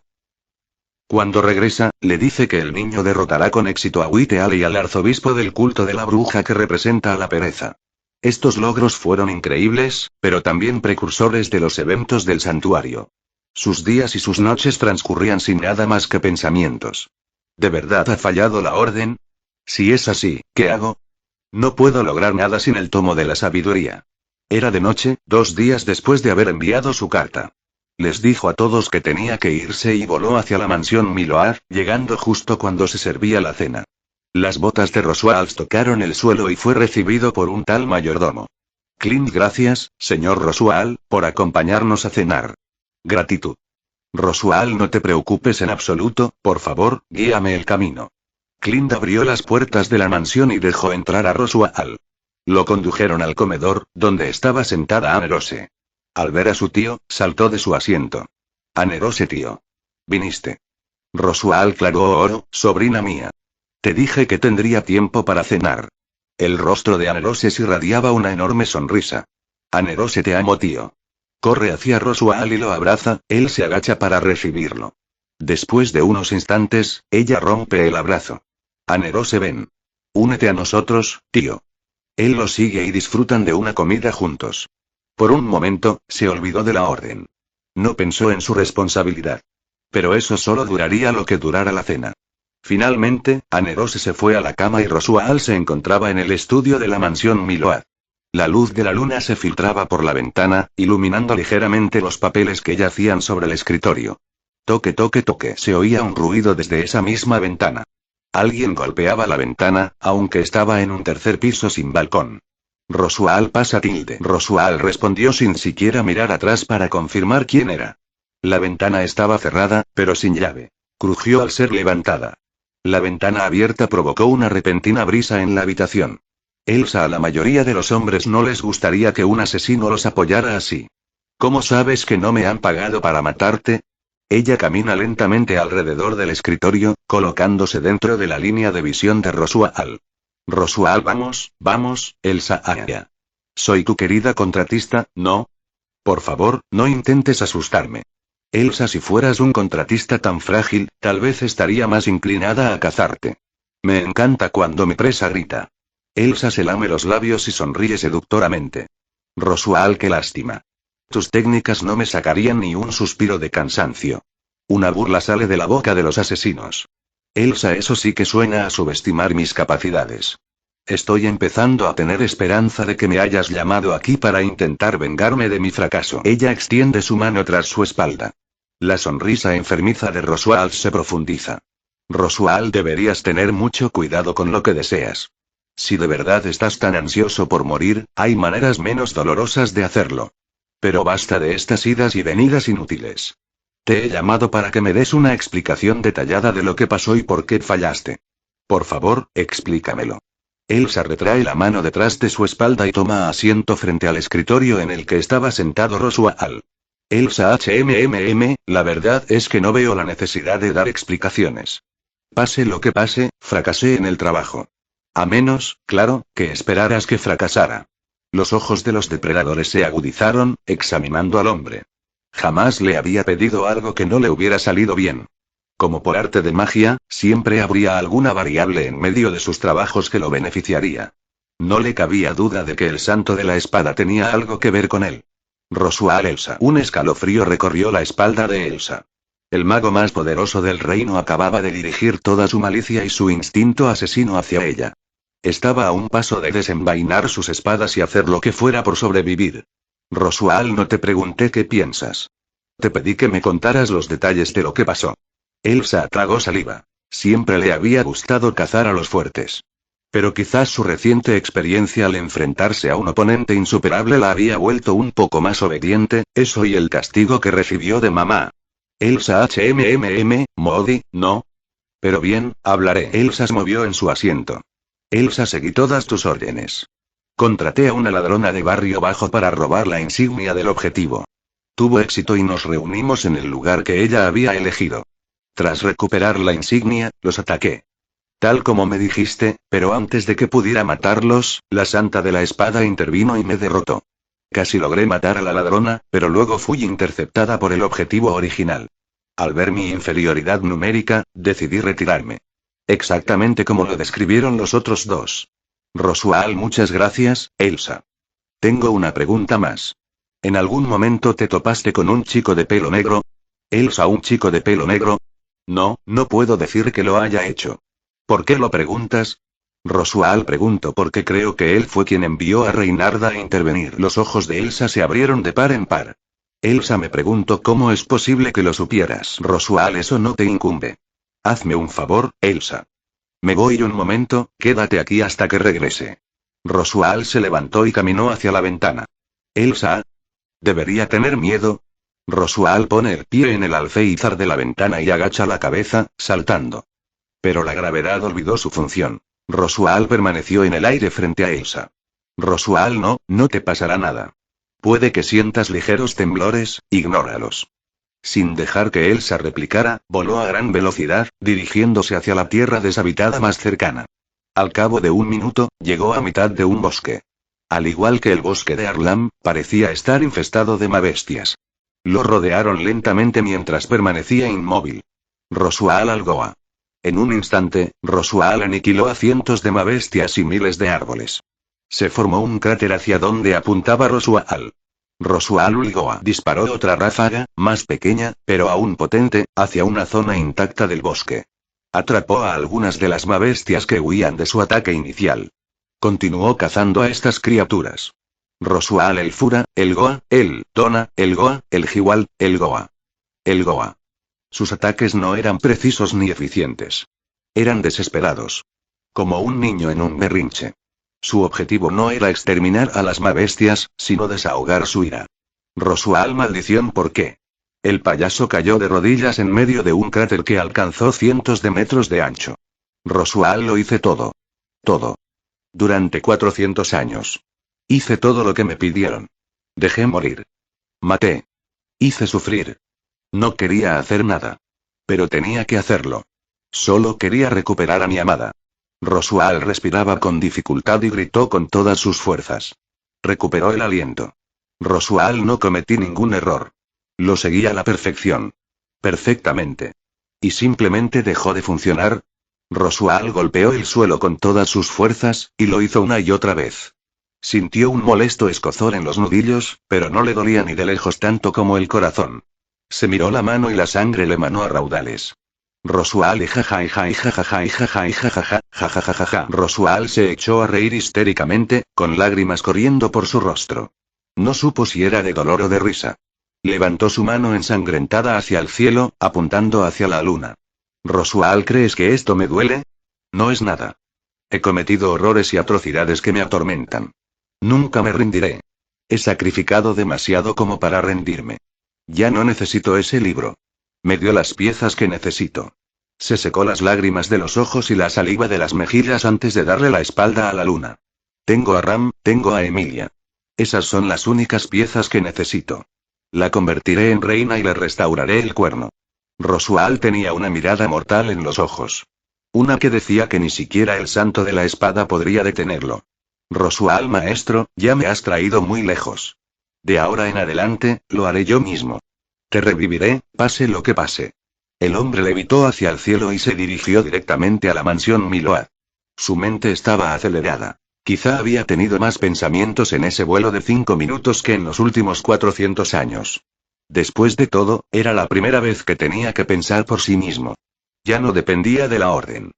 Cuando regresa, le dice que el niño derrotará con éxito a Whiteale y al arzobispo del culto de la bruja que representa a la pereza. Estos logros fueron increíbles, pero también precursores de los eventos del santuario. Sus días y sus noches transcurrían sin nada más que pensamientos. ¿De verdad ha fallado la orden? Si es así, ¿qué hago? No puedo lograr nada sin el tomo de la sabiduría. Era de noche, 2 días después de haber enviado su carta. Les dijo a todos que tenía que irse y voló hacia la mansión Miloar, llegando justo cuando se servía la cena. Las botas de Rosual tocaron el suelo y fue recibido por un tal mayordomo. Clint, gracias, señor Rosual, por acompañarnos a cenar. Gratitud. Rosual, no te preocupes en absoluto, por favor, guíame el camino. Clint abrió las puertas de la mansión y dejó entrar a Rosual. Lo condujeron al comedor, donde estaba sentada Anerose. Al ver a su tío, saltó de su asiento. Anerose, tío. Viniste. Rosual, claro, oro, sobrina mía. Te dije que tendría tiempo para cenar. El rostro de Anerose irradiaba una enorme sonrisa. Anerose, te amo, tío. Corre hacia Rosual y lo abraza, él se agacha para recibirlo. Después de unos instantes, ella rompe el abrazo. Anerose, ven. Únete a nosotros, tío. Él lo sigue y disfrutan de una comida juntos. Por un momento, se olvidó de la orden. No pensó en su responsabilidad. Pero eso solo duraría lo que durara la cena. Finalmente, Anerose se fue a la cama y Rosual se encontraba en el estudio de la mansión Miload. La luz de la luna se filtraba por la ventana, iluminando ligeramente los papeles que yacían sobre el escritorio. Toque, toque, toque. Se oía un ruido desde esa misma ventana. Alguien golpeaba la ventana, aunque estaba en un tercer piso sin balcón. Rosual, pasa, tilde. Rosual respondió sin siquiera mirar atrás para confirmar quién era. La ventana estaba cerrada, pero sin llave. Crujió al ser levantada. La ventana abierta provocó una repentina brisa en la habitación. Elsa, a la mayoría de los hombres no les gustaría que un asesino los apoyara así. ¿Cómo sabes que no me han pagado para matarte? Ella camina lentamente alrededor del escritorio, colocándose dentro de la línea de visión de Rosual. Rosual, vamos, vamos, Elsa. Soy tu querida contratista, ¿no? Por favor, no intentes asustarme. Elsa, si fueras un contratista tan frágil, tal vez estaría más inclinada a cazarte. Me encanta cuando mi presa grita. Elsa se lame los labios y sonríe seductoramente. Rosual, qué lástima. Tus técnicas no me sacarían ni un suspiro de cansancio. Una burla sale de la boca de los asesinos. Elsa, eso sí que suena a subestimar mis capacidades. Estoy empezando a tener esperanza de que me hayas llamado aquí para intentar vengarme de mi fracaso. Ella extiende su mano tras su espalda. La sonrisa enfermiza de Roswell se profundiza. Roswell, deberías tener mucho cuidado con lo que deseas. Si de verdad estás tan ansioso por morir, hay maneras menos dolorosas de hacerlo. Pero basta de estas idas y venidas inútiles. Te he llamado para que me des una explicación detallada de lo que pasó y por qué fallaste. Por favor, explícamelo. Elsa retrae la mano detrás de su espalda y toma asiento frente al escritorio en el que estaba sentado Roswell. Elsa la verdad es que no veo la necesidad de dar explicaciones. Pase lo que pase, fracasé en el trabajo. A menos, claro, que esperaras que fracasara. Los ojos de los depredadores se agudizaron, examinando al hombre. Jamás le había pedido algo que no le hubiera salido bien. Como por arte de magia, siempre habría alguna variable en medio de sus trabajos que lo beneficiaría. No le cabía duda de que el santo de la espada tenía algo que ver con él. Roswell Elsa. Un escalofrío recorrió la espalda de Elsa. El mago más poderoso del reino acababa de dirigir toda su malicia y su instinto asesino hacia ella. Estaba a un paso de desenvainar sus espadas y hacer lo que fuera por sobrevivir. Roswell, no te pregunté qué piensas. Te pedí que me contaras los detalles de lo que pasó. Elsa tragó saliva. Siempre le había gustado cazar a los fuertes. Pero quizás su reciente experiencia al enfrentarse a un oponente insuperable la había vuelto un poco más obediente, eso y el castigo que recibió de mamá. Elsa Modi, no. Pero bien, hablaré. Elsa se movió en su asiento. Elsa, seguí todas tus órdenes. Contraté a una ladrona de barrio bajo para robar la insignia del objetivo. Tuvo éxito y nos reunimos en el lugar que ella había elegido. Tras recuperar la insignia, los ataqué. Tal como me dijiste, pero antes de que pudiera matarlos, la Santa de la Espada intervino y me derrotó. Casi logré matar a la ladrona, pero luego fui interceptada por el objetivo original. Al ver mi inferioridad numérica, decidí retirarme. Exactamente como lo describieron los otros dos. Roswell, muchas gracias, Elsa. Tengo una pregunta más. ¿En algún momento te topaste con un chico de pelo negro? Elsa, ¿un chico de pelo negro? No, no puedo decir que lo haya hecho. ¿Por qué lo preguntas? Roswell, pregunto porque creo que él fue quien envió a Reinarda a intervenir. Los ojos de Elsa se abrieron de par en par. Elsa, me pregunto cómo es posible que lo supieras. Roswell, eso no te incumbe. Hazme un favor, Elsa. Me voy un momento, quédate aquí hasta que regrese. Roswell se levantó y caminó hacia la ventana. Elsa. ¿Debería tener miedo? Roswell pone el pie en el alféizar de la ventana y agacha la cabeza, saltando. Pero la gravedad olvidó su función. Roswell permaneció en el aire frente a Elsa. Roswell, no te pasará nada. Puede que sientas ligeros temblores, ignóralos. Sin dejar que Elsa replicara, voló a gran velocidad, dirigiéndose hacia la tierra deshabitada más cercana. Al cabo de un minuto, llegó a mitad de un bosque. Al igual que el bosque de Arlam, parecía estar infestado de mabestias. Lo rodearon lentamente mientras permanecía inmóvil. Roswell Algoa. En un instante, Roswell aniquiló a cientos de mabestias y miles de árboles. Se formó un cráter hacia donde apuntaba Roswell. Roswell Ulgoa disparó otra ráfaga, más pequeña, pero aún potente, hacia una zona intacta del bosque. Atrapó a algunas de las mabestias que huían de su ataque inicial. Continuó cazando a estas criaturas. Roswell el Fura, el Goa, el Dona, el Goa, el Jiwal, el Goa. El Goa. Sus ataques no eran precisos ni eficientes. Eran desesperados. Como un niño en un berrinche. Su objetivo no era exterminar a las mabestias, sino desahogar su ira. Roswell, maldición, ¿por qué? El payaso cayó de rodillas en medio de un cráter que alcanzó cientos de metros de ancho. Roswell, lo hice todo. Todo. Durante 400 años. Hice todo lo que me pidieron. Dejé morir. Maté. Hice sufrir. No quería hacer nada. Pero tenía que hacerlo. Solo quería recuperar a mi amada. Roswell respiraba con dificultad y gritó con todas sus fuerzas. Recuperó el aliento. Roswell, no cometí ningún error. Lo seguí a la perfección. Perfectamente. ¿Y simplemente dejó de funcionar? Roswell golpeó el suelo con todas sus fuerzas, y lo hizo una y otra vez. Sintió un molesto escozor en los nudillos, pero no le dolía ni de lejos tanto como el corazón. Se miró la mano y la sangre le manó a raudales. Rosual y jaja y jajaja y jajaja y jajaja, jajajaja. Rosual se echó a reír histéricamente, con lágrimas corriendo por su rostro. No supo si era de dolor o de risa. Levantó su mano ensangrentada hacia el cielo, apuntando hacia la luna. Rosual, ¿crees que esto me duele? No es nada. He cometido horrores y atrocidades que me atormentan. Nunca me rendiré. He sacrificado demasiado como para rendirme. Ya no necesito ese libro. Me dio las piezas que necesito. Se secó las lágrimas de los ojos y la saliva de las mejillas antes de darle la espalda a la luna. Tengo a Ram, tengo a Emilia. Esas son las únicas piezas que necesito. La convertiré en reina y le restauraré el cuerno. Rosual tenía una mirada mortal en los ojos. Una que decía que ni siquiera el santo de la espada podría detenerlo. Rosual, maestro, ya me has traído muy lejos. De ahora en adelante, lo haré yo mismo. Te reviviré, pase lo que pase. El hombre levitó hacia el cielo y se dirigió directamente a la mansión Miloa. Su mente estaba acelerada. Quizá había tenido más pensamientos en ese vuelo de 5 minutos que en los últimos 400 años. Después de todo, era la primera vez que tenía que pensar por sí mismo. Ya no dependía de la orden.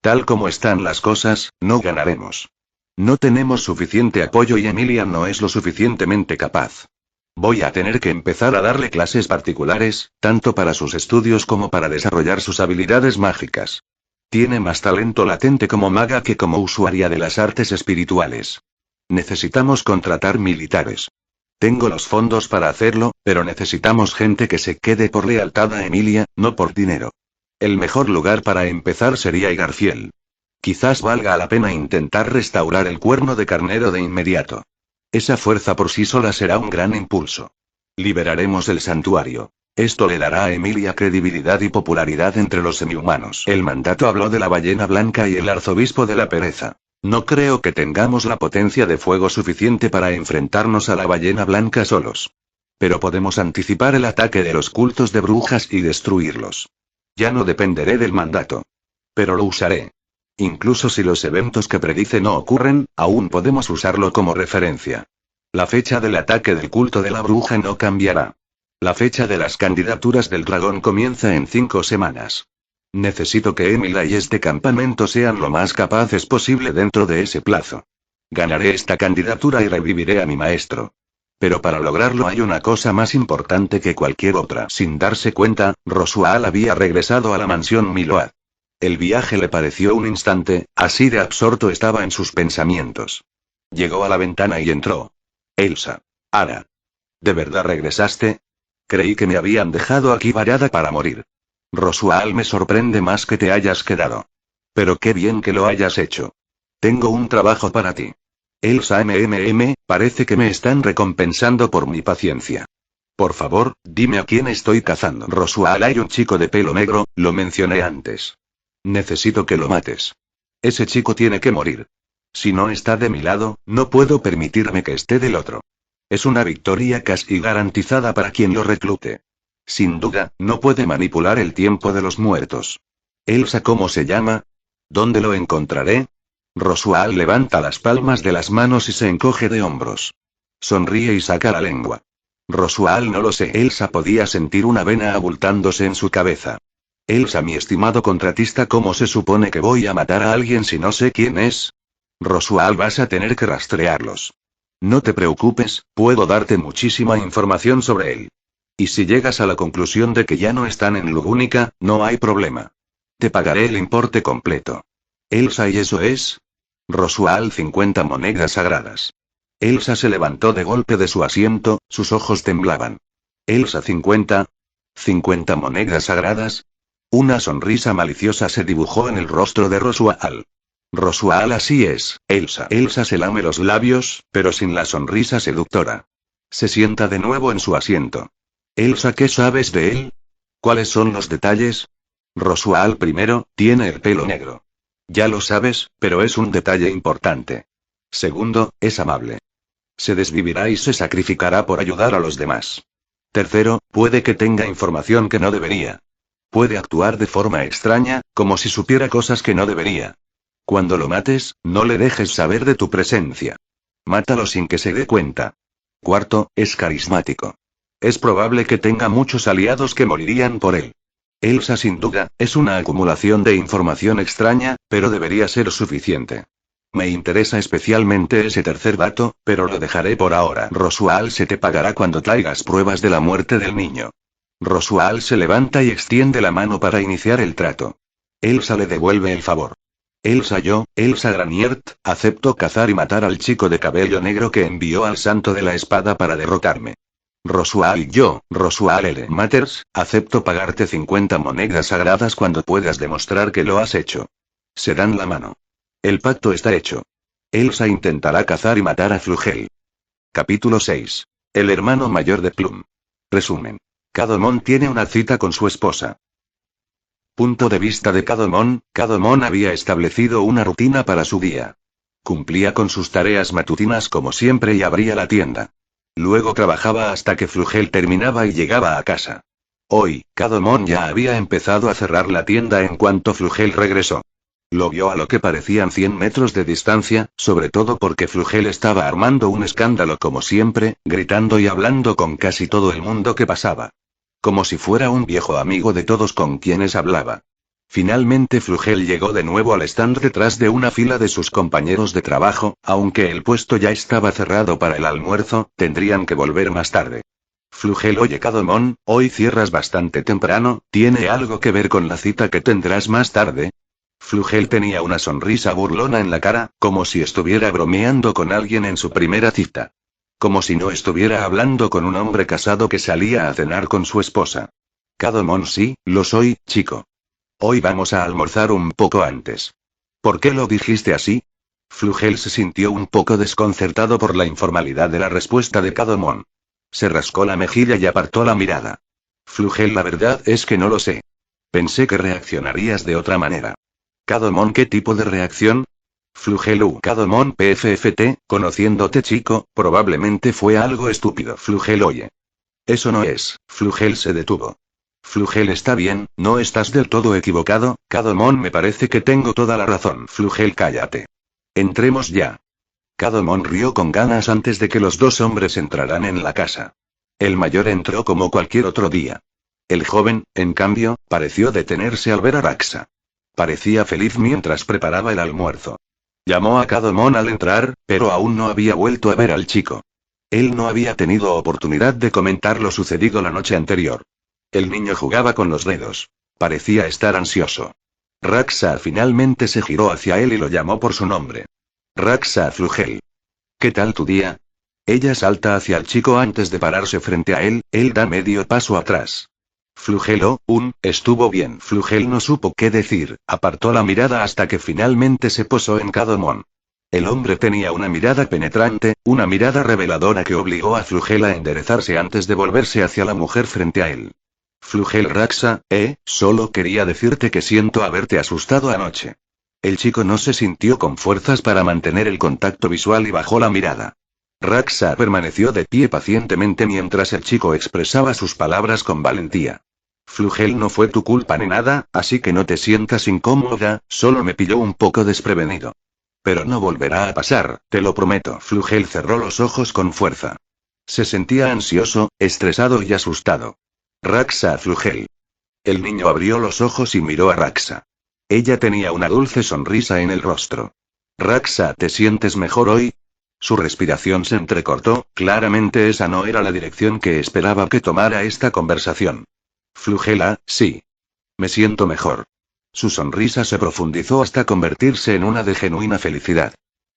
Tal como están las cosas, no ganaremos. No tenemos suficiente apoyo y Emilia no es lo suficientemente capaz. Voy a tener que empezar a darle clases particulares, tanto para sus estudios como para desarrollar sus habilidades mágicas. Tiene más talento latente como maga que como usuaria de las artes espirituales. Necesitamos contratar militares. Tengo los fondos para hacerlo, pero necesitamos gente que se quede por lealtad a Emilia, no por dinero. El mejor lugar para empezar sería Igarfiel. Quizás valga la pena intentar restaurar el cuerno de carnero de inmediato. Esa fuerza por sí sola será un gran impulso. Liberaremos el santuario. Esto le dará a Emilia credibilidad y popularidad entre los semihumanos. El mandato habló de la ballena blanca y el arzobispo de la pereza. No creo que tengamos la potencia de fuego suficiente para enfrentarnos a la ballena blanca solos. Pero podemos anticipar el ataque de los cultos de brujas y destruirlos. Ya no dependeré del mandato. Pero lo usaré. Incluso si los eventos que predice no ocurren, aún podemos usarlo como referencia. La fecha del ataque del culto de la bruja no cambiará. La fecha de las candidaturas del dragón comienza en 5 semanas. Necesito que Emilia y este campamento sean lo más capaces posible dentro de ese plazo. Ganaré esta candidatura y reviviré a mi maestro. Pero para lograrlo hay una cosa más importante que cualquier otra. Sin darse cuenta, Rosual había regresado a la mansión Miloa. El viaje le pareció un instante, así de absorto estaba en sus pensamientos. Llegó a la ventana y entró. Elsa. Ara. ¿De verdad regresaste? Creí que me habían dejado aquí varada para morir. Rosual, me sorprende más que te hayas quedado. Pero qué bien que lo hayas hecho. Tengo un trabajo para ti. Elsa, parece que me están recompensando por mi paciencia. Por favor, dime a quién estoy cazando. Rosual, hay un chico de pelo negro, lo mencioné antes. Necesito que lo mates. Ese chico tiene que morir. Si no está de mi lado, no puedo permitirme que esté del otro. Es una victoria casi garantizada para quien lo reclute. Sin duda, no puede manipular el tiempo de los muertos. Elsa, ¿cómo se llama? ¿Dónde lo encontraré? Rosual levanta las palmas de las manos y se encoge de hombros. Sonríe y saca la lengua. Rosual, no lo sé. Elsa podía sentir una vena abultándose en su cabeza. Elsa, mi estimado contratista, ¿cómo se supone que voy a matar a alguien si no sé quién es? Rosual, vas a tener que rastrearlos. No te preocupes, puedo darte muchísima información sobre él. Y si llegas a la conclusión de que ya no están en Lugúnica, no hay problema. Te pagaré el importe completo. Elsa, ¿y eso es? Rosual, 50 monedas sagradas. Elsa se levantó de golpe de su asiento, sus ojos temblaban. Elsa, 50 monedas sagradas. Una sonrisa maliciosa se dibujó en el rostro de Rosual. Rosual, así es, Elsa. Elsa se lame los labios, pero sin la sonrisa seductora. Se sienta de nuevo en su asiento. Elsa, ¿qué sabes de él? ¿Cuáles son los detalles? Rosual, primero, tiene el pelo negro. Ya lo sabes, pero es un detalle importante. Segundo, es amable. Se desvivirá y se sacrificará por ayudar a los demás. Tercero, puede que tenga información que no debería. Puede actuar de forma extraña, como si supiera cosas que no debería. Cuando lo mates, no le dejes saber de tu presencia. Mátalo sin que se dé cuenta. Cuarto, es carismático. Es probable que tenga muchos aliados que morirían por él. Elsa sin duda, es una acumulación de información extraña, pero debería ser suficiente. Me interesa especialmente ese tercer vato, pero lo dejaré por ahora. Roswaal se te pagará cuando traigas pruebas de la muerte del niño. Roswaal se levanta y extiende la mano para iniciar el trato. Elsa le devuelve el favor. Elsa Graniert, acepto cazar y matar al chico de cabello negro que envió al Santo de la Espada para derrotarme. Roswaal L. Matters, acepto pagarte 50 monedas sagradas cuando puedas demostrar que lo has hecho. Se dan la mano. El pacto está hecho. Elsa intentará cazar y matar a Flugel. Capítulo 6. El hermano mayor de Plum. Resumen. Cadmon tiene una cita con su esposa. Punto de vista de Cadmon había establecido una rutina para su día. Cumplía con sus tareas matutinas como siempre y abría la tienda. Luego trabajaba hasta que Flugel terminaba y llegaba a casa. Hoy, Cadmon ya había empezado a cerrar la tienda en cuanto Flugel regresó. Lo vio a lo que parecían 100 metros de distancia, sobre todo porque Flugel estaba armando un escándalo como siempre, gritando y hablando con casi todo el mundo que pasaba. Como si fuera un viejo amigo de todos con quienes hablaba. Finalmente Flugel llegó de nuevo al stand detrás de una fila de sus compañeros de trabajo, aunque el puesto ya estaba cerrado para el almuerzo, tendrían que volver más tarde. Flugel, oye Cadmon, hoy cierras bastante temprano, ¿tiene algo que ver con la cita que tendrás más tarde? Flugel tenía una sonrisa burlona en la cara, como si estuviera bromeando con alguien en su primera cita. Como si no estuviera hablando con un hombre casado que salía a cenar con su esposa. Cadmon, sí, lo soy, chico. Hoy vamos a almorzar un poco antes. ¿Por qué lo dijiste así? Flugel se sintió un poco desconcertado por la informalidad de la respuesta de Cadmon. Se rascó la mejilla y apartó la mirada. Flugel, la verdad es que no lo sé. Pensé que reaccionarías de otra manera. Cadmon, ¿qué tipo de reacción? Flugel, Cadmon PFFT, conociéndote chico, probablemente fue algo estúpido. Flugel, oye. Eso no es. Flugel se detuvo. Flugel, está bien, no estás del todo equivocado, Cadmon, me parece que tengo toda la razón. Flugel, cállate. Entremos ya. Cadmon rió con ganas antes de que los dos hombres entraran en la casa. El mayor entró como cualquier otro día. El joven, en cambio, pareció detenerse al ver a Raxa. Parecía feliz mientras preparaba el almuerzo. Llamó a Cadmon al entrar, pero aún no había vuelto a ver al chico. Él no había tenido oportunidad de comentar lo sucedido la noche anterior. El niño jugaba con los dedos. Parecía estar ansioso. Raxa finalmente se giró hacia él y lo llamó por su nombre. Raxa, Flugel. ¿Qué tal tu día? Ella salta hacia el chico antes de pararse frente a él da medio paso atrás. Flugel, estuvo bien. Flugel no supo qué decir, apartó la mirada hasta que finalmente se posó en Cadmon. El hombre tenía una mirada penetrante, una mirada reveladora que obligó a Flugel a enderezarse antes de volverse hacia la mujer frente a él. Flugel, Raxa, solo quería decirte que siento haberte asustado anoche. El chico no se sintió con fuerzas para mantener el contacto visual y bajó la mirada. Raxa permaneció de pie pacientemente mientras el chico expresaba sus palabras con valentía. Flugel, no fue tu culpa ni nada, así que no te sientas incómoda, solo me pilló un poco desprevenido. Pero no volverá a pasar, te lo prometo. Flugel cerró los ojos con fuerza. Se sentía ansioso, estresado y asustado. Raxa, Flugel. El niño abrió los ojos y miró a Raxa. Ella tenía una dulce sonrisa en el rostro. Raxa, ¿te sientes mejor hoy? Su respiración se entrecortó, claramente esa no era la dirección que esperaba que tomara esta conversación. Flugel, sí. Me siento mejor. Su sonrisa se profundizó hasta convertirse en una de genuina felicidad.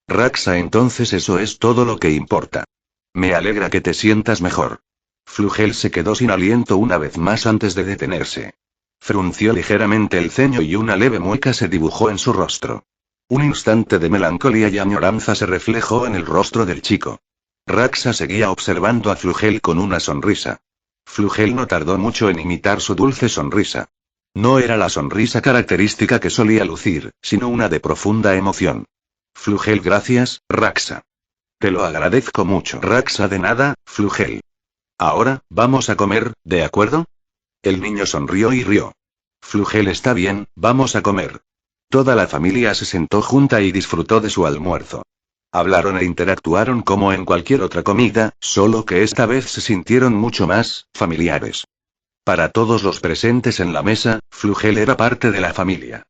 Raxa, entonces eso es todo lo que importa. Me alegra que te sientas mejor. Flugel se quedó sin aliento una vez más antes de detenerse. Frunció ligeramente el ceño y una leve mueca se dibujó en su rostro. Un instante de melancolía y añoranza se reflejó en el rostro del chico. Raxa seguía observando a Flugel con una sonrisa. Flugel no tardó mucho en imitar su dulce sonrisa. No era la sonrisa característica que solía lucir, sino una de profunda emoción. Flugel, gracias, Raxa. Te lo agradezco mucho. Raxa, de nada, Flugel. Ahora, vamos a comer, ¿de acuerdo? El niño sonrió y rió. Flugel, está bien, vamos a comer. Toda la familia se sentó junta y disfrutó de su almuerzo. Hablaron e interactuaron como en cualquier otra comida, solo que esta vez se sintieron mucho más familiares. Para todos los presentes en la mesa, Flugel era parte de la familia.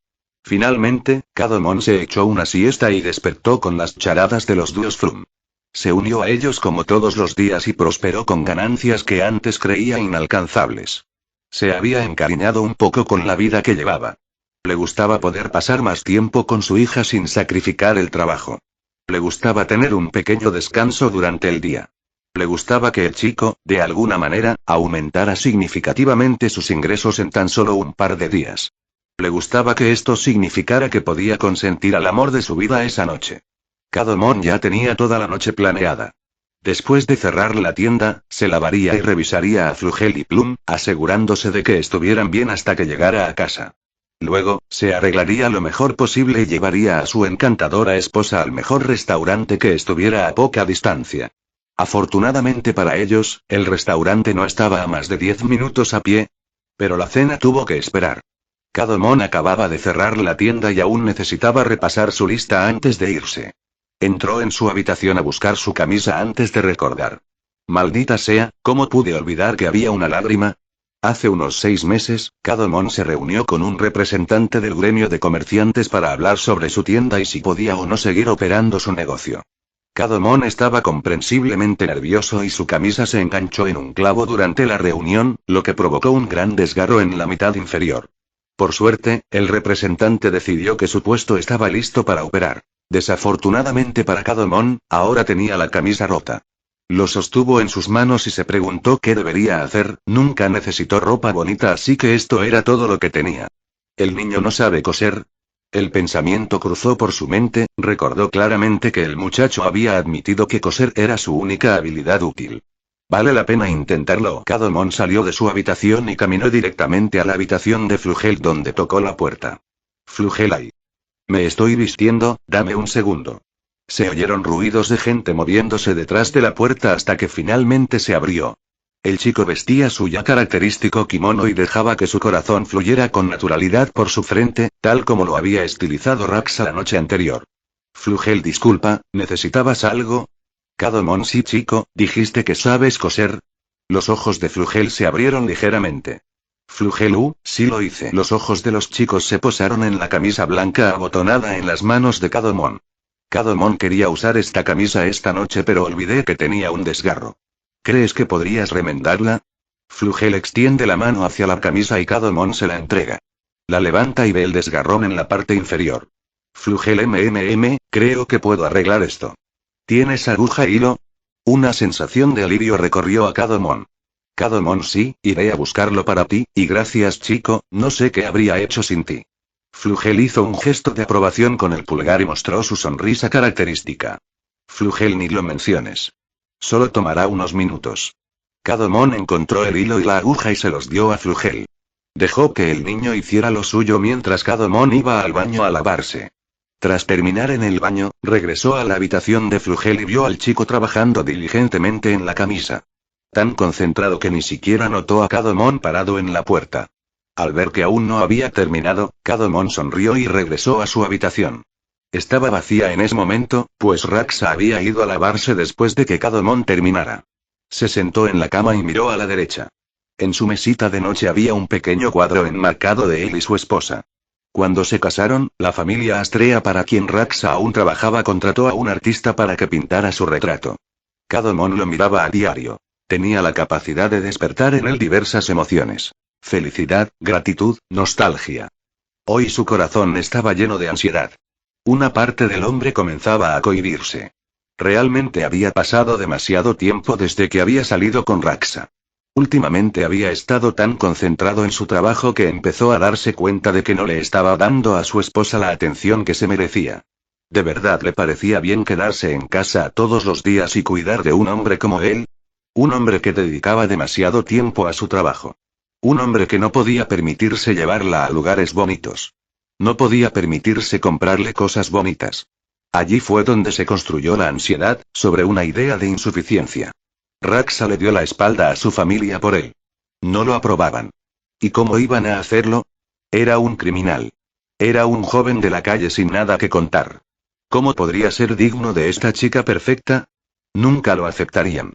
Finalmente, Cadomon se echó una siesta y despertó con las charadas de los dúos Frum. Se unió a ellos como todos los días y prosperó con ganancias que antes creía inalcanzables. Se había encariñado un poco con la vida que llevaba. Le gustaba poder pasar más tiempo con su hija sin sacrificar el trabajo. Le gustaba tener un pequeño descanso durante el día. Le gustaba que el chico, de alguna manera, aumentara significativamente sus ingresos en tan solo un par de días. Le gustaba que esto significara que podía consentir al amor de su vida esa noche. Cadomon ya tenía toda la noche planeada. Después de cerrar la tienda, se lavaría y revisaría a Flugel y Plum, asegurándose de que estuvieran bien hasta que llegara a casa. Luego, se arreglaría lo mejor posible y llevaría a su encantadora esposa al mejor restaurante que estuviera a poca distancia. Afortunadamente para ellos, el restaurante no estaba a más de 10 minutos a pie. Pero la cena tuvo que esperar. Cadomon acababa de cerrar la tienda y aún necesitaba repasar su lista antes de irse. Entró en su habitación a buscar su camisa antes de recordar. Maldita sea, ¿cómo pude olvidar que había una lágrima? Hace unos 6 meses, Cadomon se reunió con un representante del gremio de comerciantes para hablar sobre su tienda y si podía o no seguir operando su negocio. Cadomon estaba comprensiblemente nervioso y su camisa se enganchó en un clavo durante la reunión, lo que provocó un gran desgarro en la mitad inferior. Por suerte, el representante decidió que su puesto estaba listo para operar. Desafortunadamente para Cadomon, ahora tenía la camisa rota. Lo sostuvo en sus manos y se preguntó qué debería hacer. Nunca necesitó ropa bonita, así que esto era todo lo que tenía. ¿El niño no sabe coser? El pensamiento cruzó por su mente, recordó claramente que el muchacho había admitido que coser era su única habilidad útil. Vale la pena intentarlo. Cadomon salió de su habitación y caminó directamente a la habitación de Flugel donde tocó la puerta. Flugel ahí. Me estoy vistiendo, dame un segundo. Se oyeron ruidos de gente moviéndose detrás de la puerta hasta que finalmente se abrió. El chico vestía su ya característico kimono y dejaba que su corazón fluyera con naturalidad por su frente, tal como lo había estilizado Raxa la noche anterior. Flugel, disculpa, ¿necesitabas algo? Cadomon, sí chico, dijiste que sabes coser. Los ojos de Flugel se abrieron ligeramente. Flugel, sí lo hice. Los ojos de los chicos se posaron en la camisa blanca abotonada en las manos de Cadomon. Cadomon quería usar esta camisa esta noche pero olvidé que tenía un desgarro. ¿Crees que podrías remendarla? Flugel extiende la mano hacia la camisa y Cadomon se la entrega. La levanta y ve el desgarrón en la parte inferior. Flugel, creo que puedo arreglar esto. ¿Tienes aguja e hilo? Una sensación de alivio recorrió a Cadomon. Cadomon, sí, iré a buscarlo para ti, y gracias chico, no sé qué habría hecho sin ti. Flugel hizo un gesto de aprobación con el pulgar y mostró su sonrisa característica. Flugel, ni lo menciones. Solo tomará unos minutos. Cadomon encontró el hilo y la aguja y se los dio a Flugel. Dejó que el niño hiciera lo suyo mientras Cadomon iba al baño a lavarse. Tras terminar en el baño, regresó a la habitación de Flugel y vio al chico trabajando diligentemente en la camisa. Tan concentrado que ni siquiera notó a Cadomon parado en la puerta. Al ver que aún no había terminado, Cadomon sonrió y regresó a su habitación. Estaba vacía en ese momento, pues Raxa había ido a lavarse después de que Cadomon terminara. Se sentó en la cama y miró a la derecha. En su mesita de noche había un pequeño cuadro enmarcado de él y su esposa. Cuando se casaron, la familia Astrea, para quien Raxa aún trabajaba, contrató a un artista para que pintara su retrato. Cadomon lo miraba a diario. Tenía la capacidad de despertar en él diversas emociones. Felicidad, gratitud, nostalgia. Hoy su corazón estaba lleno de ansiedad. Una parte del hombre comenzaba a cohibirse. Realmente había pasado demasiado tiempo desde que había salido con Raxa. Últimamente había estado tan concentrado en su trabajo que empezó a darse cuenta de que no le estaba dando a su esposa la atención que se merecía. ¿De verdad le parecía bien quedarse en casa todos los días y cuidar de un hombre como él? Un hombre que dedicaba demasiado tiempo a su trabajo. Un hombre que no podía permitirse llevarla a lugares bonitos. No podía permitirse comprarle cosas bonitas. Allí fue donde se construyó la ansiedad, sobre una idea de insuficiencia. Raxa le dio la espalda a su familia por él. No lo aprobaban. ¿Y cómo iban a hacerlo? Era un criminal. Era un joven de la calle sin nada que contar. ¿Cómo podría ser digno de esta chica perfecta? Nunca lo aceptarían.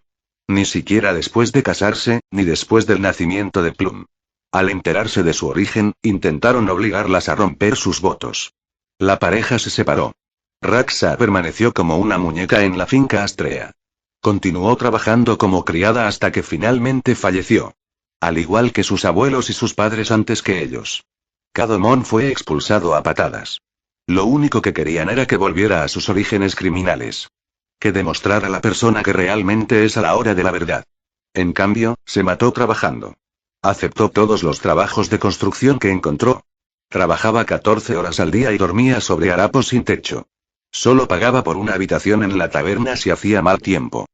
Ni siquiera después de casarse, ni después del nacimiento de Plum. Al enterarse de su origen, intentaron obligarlas a romper sus votos. La pareja se separó. Raxa permaneció como una muñeca en la finca Astrea. Continuó trabajando como criada hasta que finalmente falleció. Al igual que sus abuelos y sus padres antes que ellos. Cadomon fue expulsado a patadas. Lo único que querían era que volviera a sus orígenes criminales. Que demostrara la persona que realmente es a la hora de la verdad. En cambio, se mató trabajando. Aceptó todos los trabajos de construcción que encontró. Trabajaba 14 horas al día y dormía sobre harapos sin techo. Solo pagaba por una habitación en la taberna si hacía mal tiempo.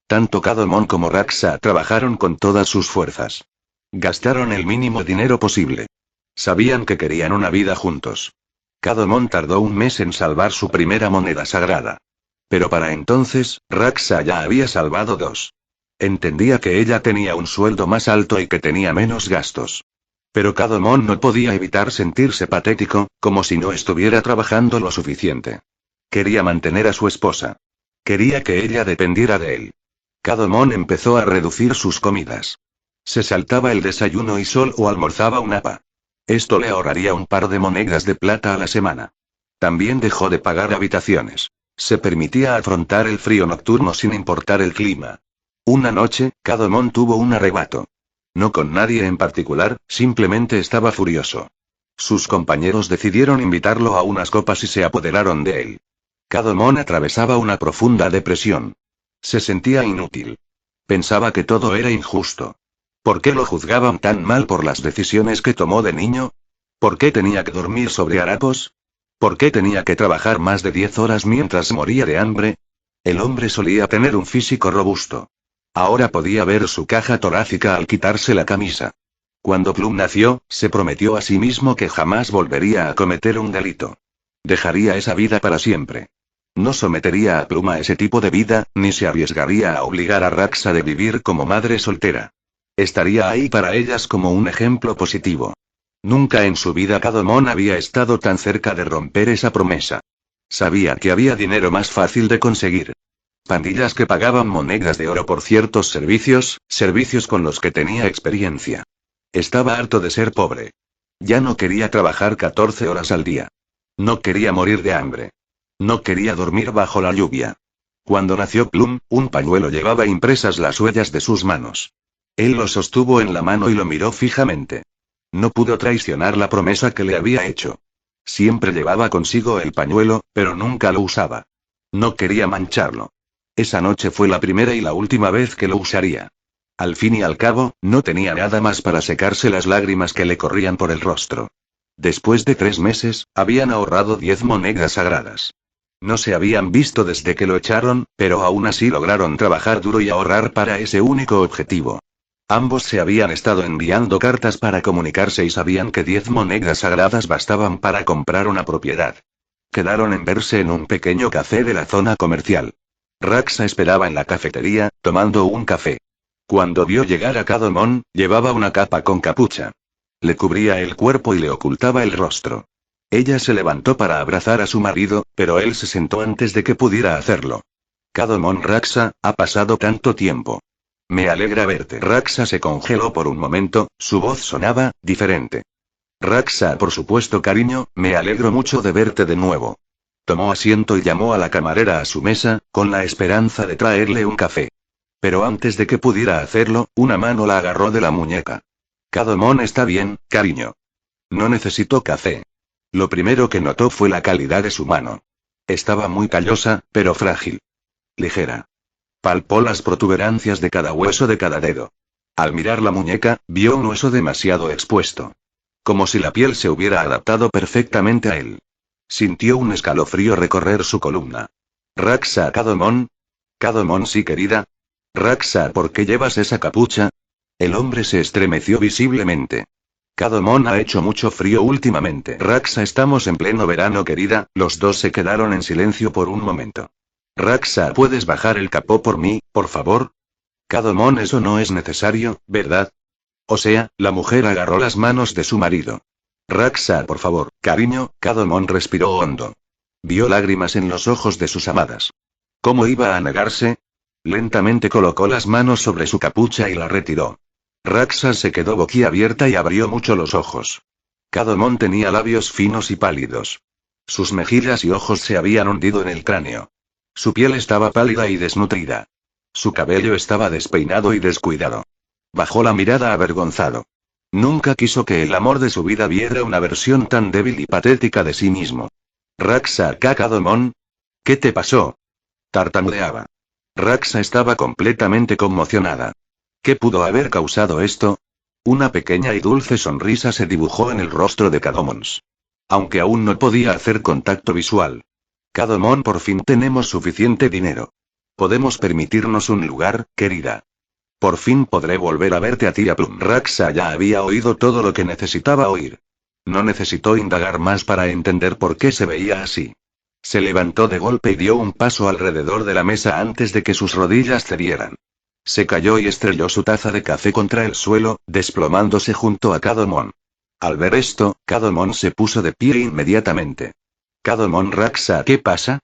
Tanto Cadomon como Raxa trabajaron con todas sus fuerzas. Gastaron el mínimo dinero posible. Sabían que querían una vida juntos. Cadomon tardó un mes en salvar su primera moneda sagrada. Pero para entonces, Raxa ya había salvado 2. Entendía que ella tenía un sueldo más alto y que tenía menos gastos. Pero Cadomon no podía evitar sentirse patético, como si no estuviera trabajando lo suficiente. Quería mantener a su esposa. Quería que ella dependiera de él. Cadomon empezó a reducir sus comidas. Se saltaba el desayuno y solo almorzaba un apa. Esto le ahorraría un par de monedas de plata a la semana. También dejó de pagar habitaciones. Se permitía afrontar el frío nocturno sin importar el clima. Una noche, Cadomon tuvo un arrebato. No con nadie en particular, simplemente estaba furioso. Sus compañeros decidieron invitarlo a unas copas y se apoderaron de él. Cadomon atravesaba una profunda depresión. Se sentía inútil. Pensaba que todo era injusto. ¿Por qué lo juzgaban tan mal por las decisiones que tomó de niño? ¿Por qué tenía que dormir sobre harapos? ¿Por qué tenía que trabajar más de 10 horas mientras moría de hambre? El hombre solía tener un físico robusto. Ahora podía ver su caja torácica al quitarse la camisa. Cuando Plum nació, se prometió a sí mismo que jamás volvería a cometer un delito. Dejaría esa vida para siempre. No sometería a Plum a ese tipo de vida, ni se arriesgaría a obligar a Raxa de vivir como madre soltera. Estaría ahí para ellas como un ejemplo positivo. Nunca en su vida Cadomon había estado tan cerca de romper esa promesa. Sabía que había dinero más fácil de conseguir. Pandillas que pagaban monedas de oro por ciertos servicios, servicios con los que tenía experiencia. Estaba harto de ser pobre. Ya no quería trabajar 14 horas al día. No quería morir de hambre. No quería dormir bajo la lluvia. Cuando nació Plum, un pañuelo llevaba impresas las huellas de sus manos. Él lo sostuvo en la mano y lo miró fijamente. No pudo traicionar la promesa que le había hecho. Siempre llevaba consigo el pañuelo, pero nunca lo usaba. No quería mancharlo. Esa noche fue la primera y la última vez que lo usaría. Al fin y al cabo, no tenía nada más para secarse las lágrimas que le corrían por el rostro. Después de 3 meses, habían ahorrado 10 monedas sagradas. No se habían visto desde que lo echaron, pero aún así lograron trabajar duro y ahorrar para ese único objetivo. Ambos se habían estado enviando cartas para comunicarse y sabían que 10 monedas sagradas bastaban para comprar una propiedad. Quedaron en verse en un pequeño café de la zona comercial. Raxa esperaba en la cafetería, tomando un café. Cuando vio llegar a Cadomon, llevaba una capa con capucha. Le cubría el cuerpo y le ocultaba el rostro. Ella se levantó para abrazar a su marido, pero él se sentó antes de que pudiera hacerlo. Cadomon Raxa, ha pasado tanto tiempo. Me alegra verte. Raxa se congeló por un momento, su voz sonaba diferente. Raxa, por supuesto, cariño, me alegro mucho de verte de nuevo. Tomó asiento y llamó a la camarera a su mesa, con la esperanza de traerle un café. Pero antes de que pudiera hacerlo, una mano la agarró de la muñeca. Cadomon está bien, cariño. No necesito café. Lo primero que notó fue la calidad de su mano. Estaba muy callosa, pero frágil. Ligera. Palpó las protuberancias de cada hueso de cada dedo. Al mirar la muñeca, vio un hueso demasiado expuesto. Como si la piel se hubiera adaptado perfectamente a él. Sintió un escalofrío recorrer su columna. Raxa, Cadomon. Cadomon, sí, querida. Raxa, ¿por qué llevas esa capucha? El hombre se estremeció visiblemente. Cadomon, ha hecho mucho frío últimamente. Raxa, estamos en pleno verano, querida. Los dos se quedaron en silencio por un momento. Raxa, ¿puedes bajar el capó por mí, por favor? Cadomon, eso no es necesario, ¿verdad? O sea, la mujer agarró las manos de su marido. Raxa, por favor, cariño. Cadomon respiró hondo. Vio lágrimas en los ojos de sus amadas. ¿Cómo iba a negarse? Lentamente colocó las manos sobre su capucha y la retiró. Raxa se quedó boquiabierta y abrió mucho los ojos. Cadomon tenía labios finos y pálidos. Sus mejillas y ojos se habían hundido en el cráneo. Su piel estaba pálida y desnutrida. Su cabello estaba despeinado y descuidado. Bajó la mirada avergonzado. Nunca quiso que el amor de su vida viera una versión tan débil y patética de sí mismo. Raxa Cadomon. ¿Qué te pasó? Tartamudeaba. Raxa estaba completamente conmocionada. ¿Qué pudo haber causado esto? Una pequeña y dulce sonrisa se dibujó en el rostro de Cadomons. Aunque aún no podía hacer contacto visual. Cadomon, por fin tenemos suficiente dinero. Podemos permitirnos un lugar, querida. Por fin podré volver a verte a ti y a Plum. Raxa ya había oído todo lo que necesitaba oír. No necesitó indagar más para entender por qué se veía así. Se levantó de golpe y dio un paso alrededor de la mesa antes de que sus rodillas cedieran. Se cayó y estrelló su taza de café contra el suelo, desplomándose junto a Cadomon. Al ver esto, Cadomon se puso de pie inmediatamente. Cadomon. Raxa, ¿qué pasa?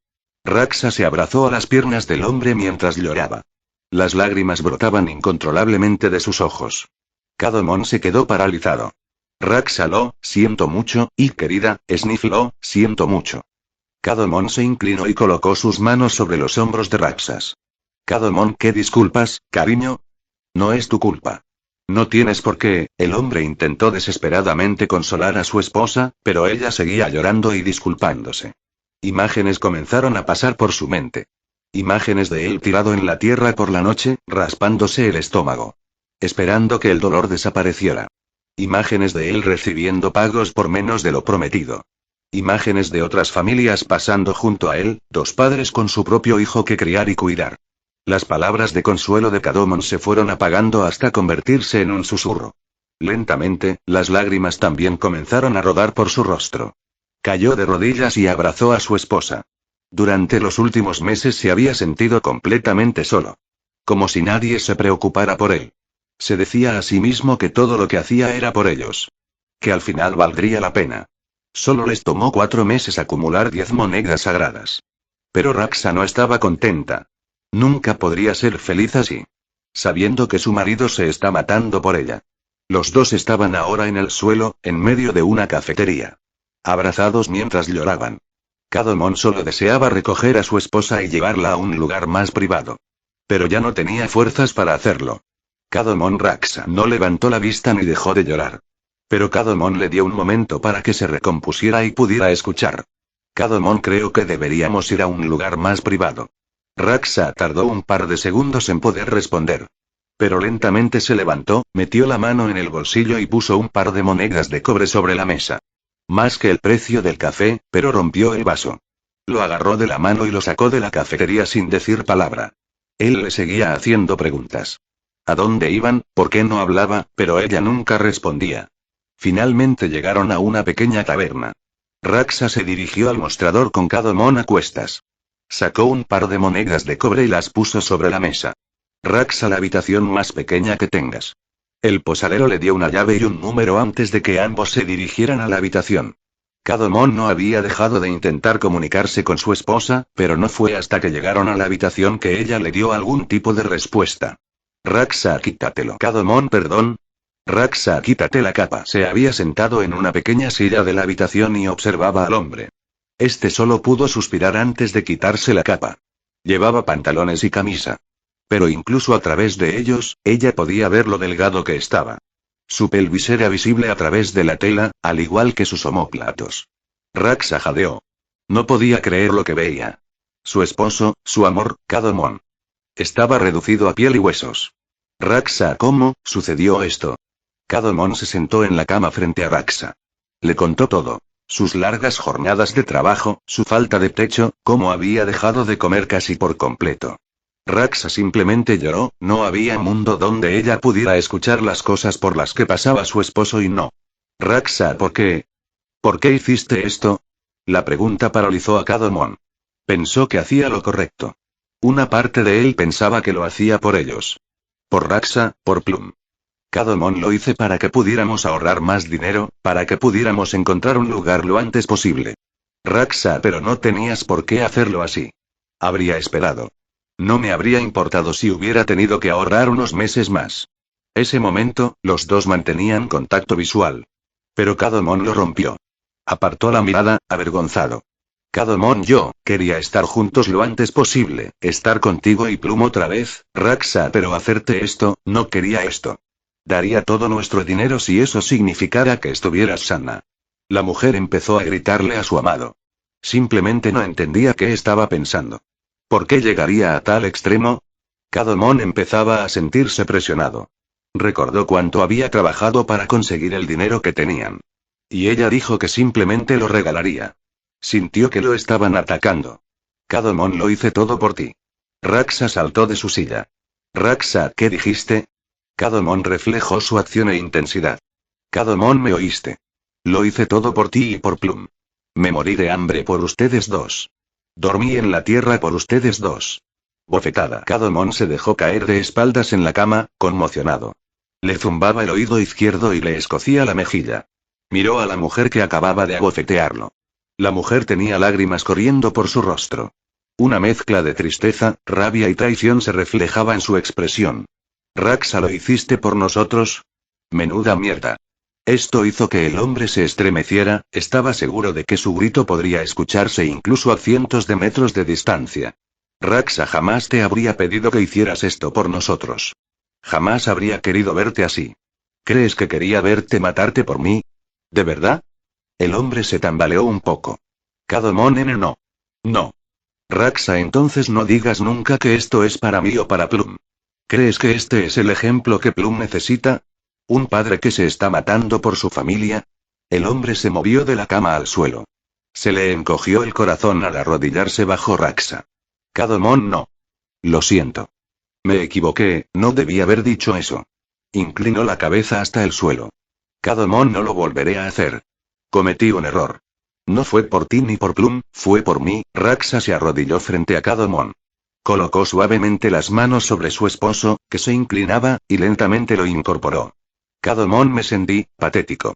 Raxa se abrazó a las piernas del hombre mientras lloraba. Las lágrimas brotaban incontrolablemente de sus ojos. Cadomon se quedó paralizado. Raxa, lo siento mucho, y querida, Snifflo, siento mucho. Cadomon se inclinó y colocó sus manos sobre los hombros de Raxas. Cadomon, ¿qué disculpas, cariño? No es tu culpa. No tienes por qué. El hombre intentó desesperadamente consolar a su esposa, pero ella seguía llorando y disculpándose. Imágenes comenzaron a pasar por su mente. Imágenes de él tirado en la tierra por la noche, raspándose el estómago. Esperando que el dolor desapareciera. Imágenes de él recibiendo pagos por menos de lo prometido. Imágenes de otras familias pasando junto a él, dos padres con su propio hijo que criar y cuidar. Las palabras de consuelo de Cadomon se fueron apagando hasta convertirse en un susurro. Lentamente, las lágrimas también comenzaron a rodar por su rostro. Cayó de rodillas y abrazó a su esposa. Durante los últimos meses se había sentido completamente solo. Como si nadie se preocupara por él. Se decía a sí mismo que todo lo que hacía era por ellos. Que al final valdría la pena. Solo les tomó 4 meses acumular 10 monedas sagradas. Pero Raxa no estaba contenta. Nunca podría ser feliz así. Sabiendo que su marido se está matando por ella. Los dos estaban ahora en el suelo, en medio de una cafetería. Abrazados mientras lloraban. Cadomon solo deseaba recoger a su esposa y llevarla a un lugar más privado. Pero ya no tenía fuerzas para hacerlo. Cadomon. Raxa no levantó la vista ni dejó de llorar. Pero Cadomon le dio un momento para que se recompusiera y pudiera escuchar. Cadomon, creo que deberíamos ir a un lugar más privado. Raxa tardó un par de segundos en poder responder. Pero lentamente se levantó, metió la mano en el bolsillo y puso un par de monedas de cobre sobre la mesa. Más que el precio del café, pero rompió el vaso. Lo agarró de la mano y lo sacó de la cafetería sin decir palabra. Él le seguía haciendo preguntas. ¿A dónde iban? ¿Por qué no hablaba? Pero ella nunca respondía. Finalmente llegaron a una pequeña taberna. Raxa se dirigió al mostrador con Cadomon a cuestas. Sacó un par de monedas de cobre y las puso sobre la mesa. Raxa, la habitación más pequeña que tengas. El posadero le dio una llave y un número antes de que ambos se dirigieran a la habitación. Cadomon no había dejado de intentar comunicarse con su esposa, pero no fue hasta que llegaron a la habitación que ella le dio algún tipo de respuesta. Raxa, quítatelo. Cadomon, perdón. Raxa, quítate la capa. Se había sentado en una pequeña silla de la habitación y observaba al hombre. Este solo pudo suspirar antes de quitarse la capa. Llevaba pantalones y camisa. Pero incluso a través de ellos, ella podía ver lo delgado que estaba. Su pelvis era visible a través de la tela, al igual que sus omóplatos. Raxa jadeó. No podía creer lo que veía. Su esposo, su amor, Cadomon. Estaba reducido a piel y huesos. Raxa, ¿cómo sucedió esto? Cadomon se sentó en la cama frente a Raxa. Le contó todo. Sus largas jornadas de trabajo, su falta de techo, cómo había dejado de comer casi por completo. Raxa simplemente lloró, no había mundo donde ella pudiera escuchar las cosas por las que pasaba su esposo y no. Raxa, ¿por qué? ¿Por qué hiciste esto? La pregunta paralizó a Cadomon. Pensó que hacía lo correcto. Una parte de él pensaba que lo hacía por ellos. Por Raxa, por Plum. Cadomon, lo hice para que pudiéramos ahorrar más dinero, para que pudiéramos encontrar un lugar lo antes posible. Raksa, pero no tenías por qué hacerlo así. Habría esperado. No me habría importado si hubiera tenido que ahorrar unos meses más. Ese momento, los dos mantenían contacto visual. Pero Kadomon lo rompió. Apartó la mirada, avergonzado. Kadomon, yo quería estar juntos lo antes posible, estar contigo y Plum otra vez, Raksa, pero hacerte esto, no quería esto. Daría todo nuestro dinero si eso significara que estuvieras sana. La mujer empezó a gritarle a su amado. Simplemente no entendía qué estaba pensando. ¿Por qué llegaría a tal extremo? Kadomon empezaba a sentirse presionado. Recordó cuánto había trabajado para conseguir el dinero que tenían. Y ella dijo que simplemente lo regalaría. Sintió que lo estaban atacando. Kadomon, lo hice todo por ti. Raksa saltó de su silla. Raksa, ¿qué dijiste? Kadomon reflejó su acción e intensidad. Kadomon, ¿me oíste? Lo hice todo por ti y por Plum. Me morí de hambre por ustedes dos. Dormí en la tierra por ustedes dos. Bofetada. Kadomon se dejó caer de espaldas en la cama, conmocionado. Le zumbaba el oído izquierdo y le escocía la mejilla. Miró a la mujer que acababa de abofetearlo. La mujer tenía lágrimas corriendo por su rostro. Una mezcla de tristeza, rabia y traición se reflejaba en su expresión. Raksa, ¿lo hiciste por nosotros? Menuda mierda. Esto hizo que el hombre se estremeciera, estaba seguro de que su grito podría escucharse incluso a cientos de metros de distancia. Raksa, jamás te habría pedido que hicieras esto por nosotros. Jamás habría querido verte así. ¿Crees que quería verte matarte por mí? ¿De verdad? El hombre se tambaleó un poco. Kadomon, no. No. Raksa, entonces no digas nunca que esto es para mí o para Plum. ¿Crees que este es el ejemplo que Plum necesita? ¿Un padre que se está matando por su familia? El hombre se movió de la cama al suelo. Se le encogió el corazón al arrodillarse bajo Raksa. Kadomon, no. Lo siento. Me equivoqué, no debí haber dicho eso. Inclinó la cabeza hasta el suelo. Kadomon, no lo volveré a hacer. Cometí un error. No fue por ti ni por Plum, fue por mí. Raksa se arrodilló frente a Kadomon. Colocó suavemente las manos sobre su esposo, que se inclinaba, y lentamente lo incorporó. Kadomon, me sentí patético.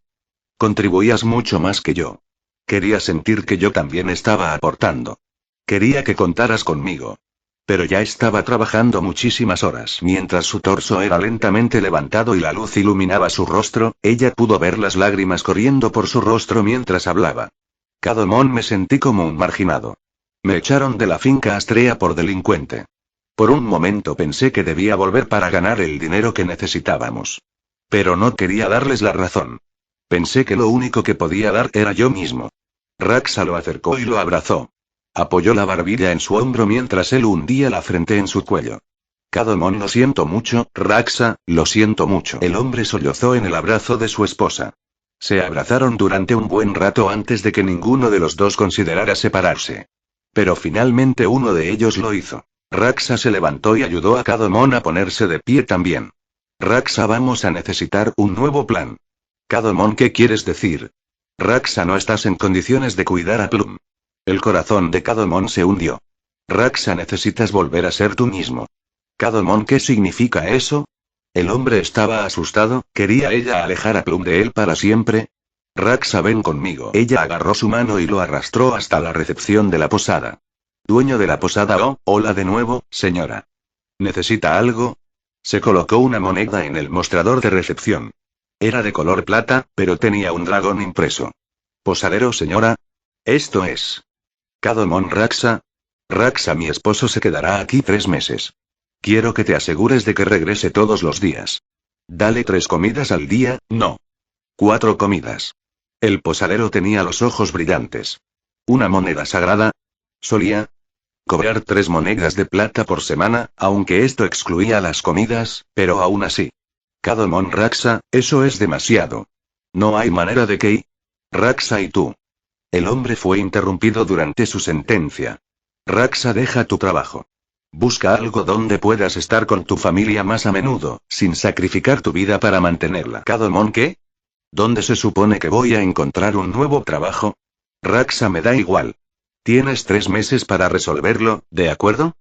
Contribuías mucho más que yo. Quería sentir que yo también estaba aportando. Quería que contaras conmigo. Pero ya estaba trabajando muchísimas horas. Mientras su torso era lentamente levantado y la luz iluminaba su rostro, ella pudo ver las lágrimas corriendo por su rostro mientras hablaba. Kadomon, me sentí como un marginado. Me echaron de la finca Astrea por delincuente. Por un momento pensé que debía volver para ganar el dinero que necesitábamos. Pero no quería darles la razón. Pensé que lo único que podía dar era yo mismo. Raksa lo acercó y lo abrazó. Apoyó la barbilla en su hombro mientras él hundía la frente en su cuello. Kadomon, lo siento mucho, Raksa, lo siento mucho. El hombre sollozó en el abrazo de su esposa. Se abrazaron durante un buen rato antes de que ninguno de los dos considerara separarse. Pero finalmente uno de ellos lo hizo. Raksa se levantó y ayudó a Kadomon a ponerse de pie también. Raksa, vamos a necesitar un nuevo plan. Kadomon, ¿qué quieres decir? Raksa, no estás en condiciones de cuidar a Plum. El corazón de Kadomon se hundió. Raksa, necesitas volver a ser tú mismo. Kadomon, ¿qué significa eso? El hombre estaba asustado, ¿quería ella alejar a Plum de él para siempre? Raksa, ven conmigo. Ella agarró su mano y lo arrastró hasta la recepción de la posada. Dueño de la posada, oh, hola de nuevo, señora. ¿Necesita algo? Se colocó una moneda en el mostrador de recepción. Era de color plata, pero tenía un dragón impreso. ¿Posadero, señora? Esto es. Kadomon, Raksa. Raksa, mi esposo se quedará aquí 3 meses. Quiero que te asegures de que regrese todos los días. Dale 3 comidas al día, no. 4 comidas. El posadero tenía los ojos brillantes. ¿Una moneda sagrada? Solía cobrar 3 monedas de plata por semana, aunque esto excluía las comidas, pero aún así. Kadomon, Raksa, eso es demasiado. No hay manera de que... Raksa, ¿y tú? El hombre fue interrumpido durante su sentencia. Raksa, deja tu trabajo. Busca algo donde puedas estar con tu familia más a menudo, sin sacrificar tu vida para mantenerla. Kadomon, ¿qué? ¿Dónde se supone que voy a encontrar un nuevo trabajo? Raksa, me da igual. Tienes 3 meses para resolverlo, ¿de acuerdo?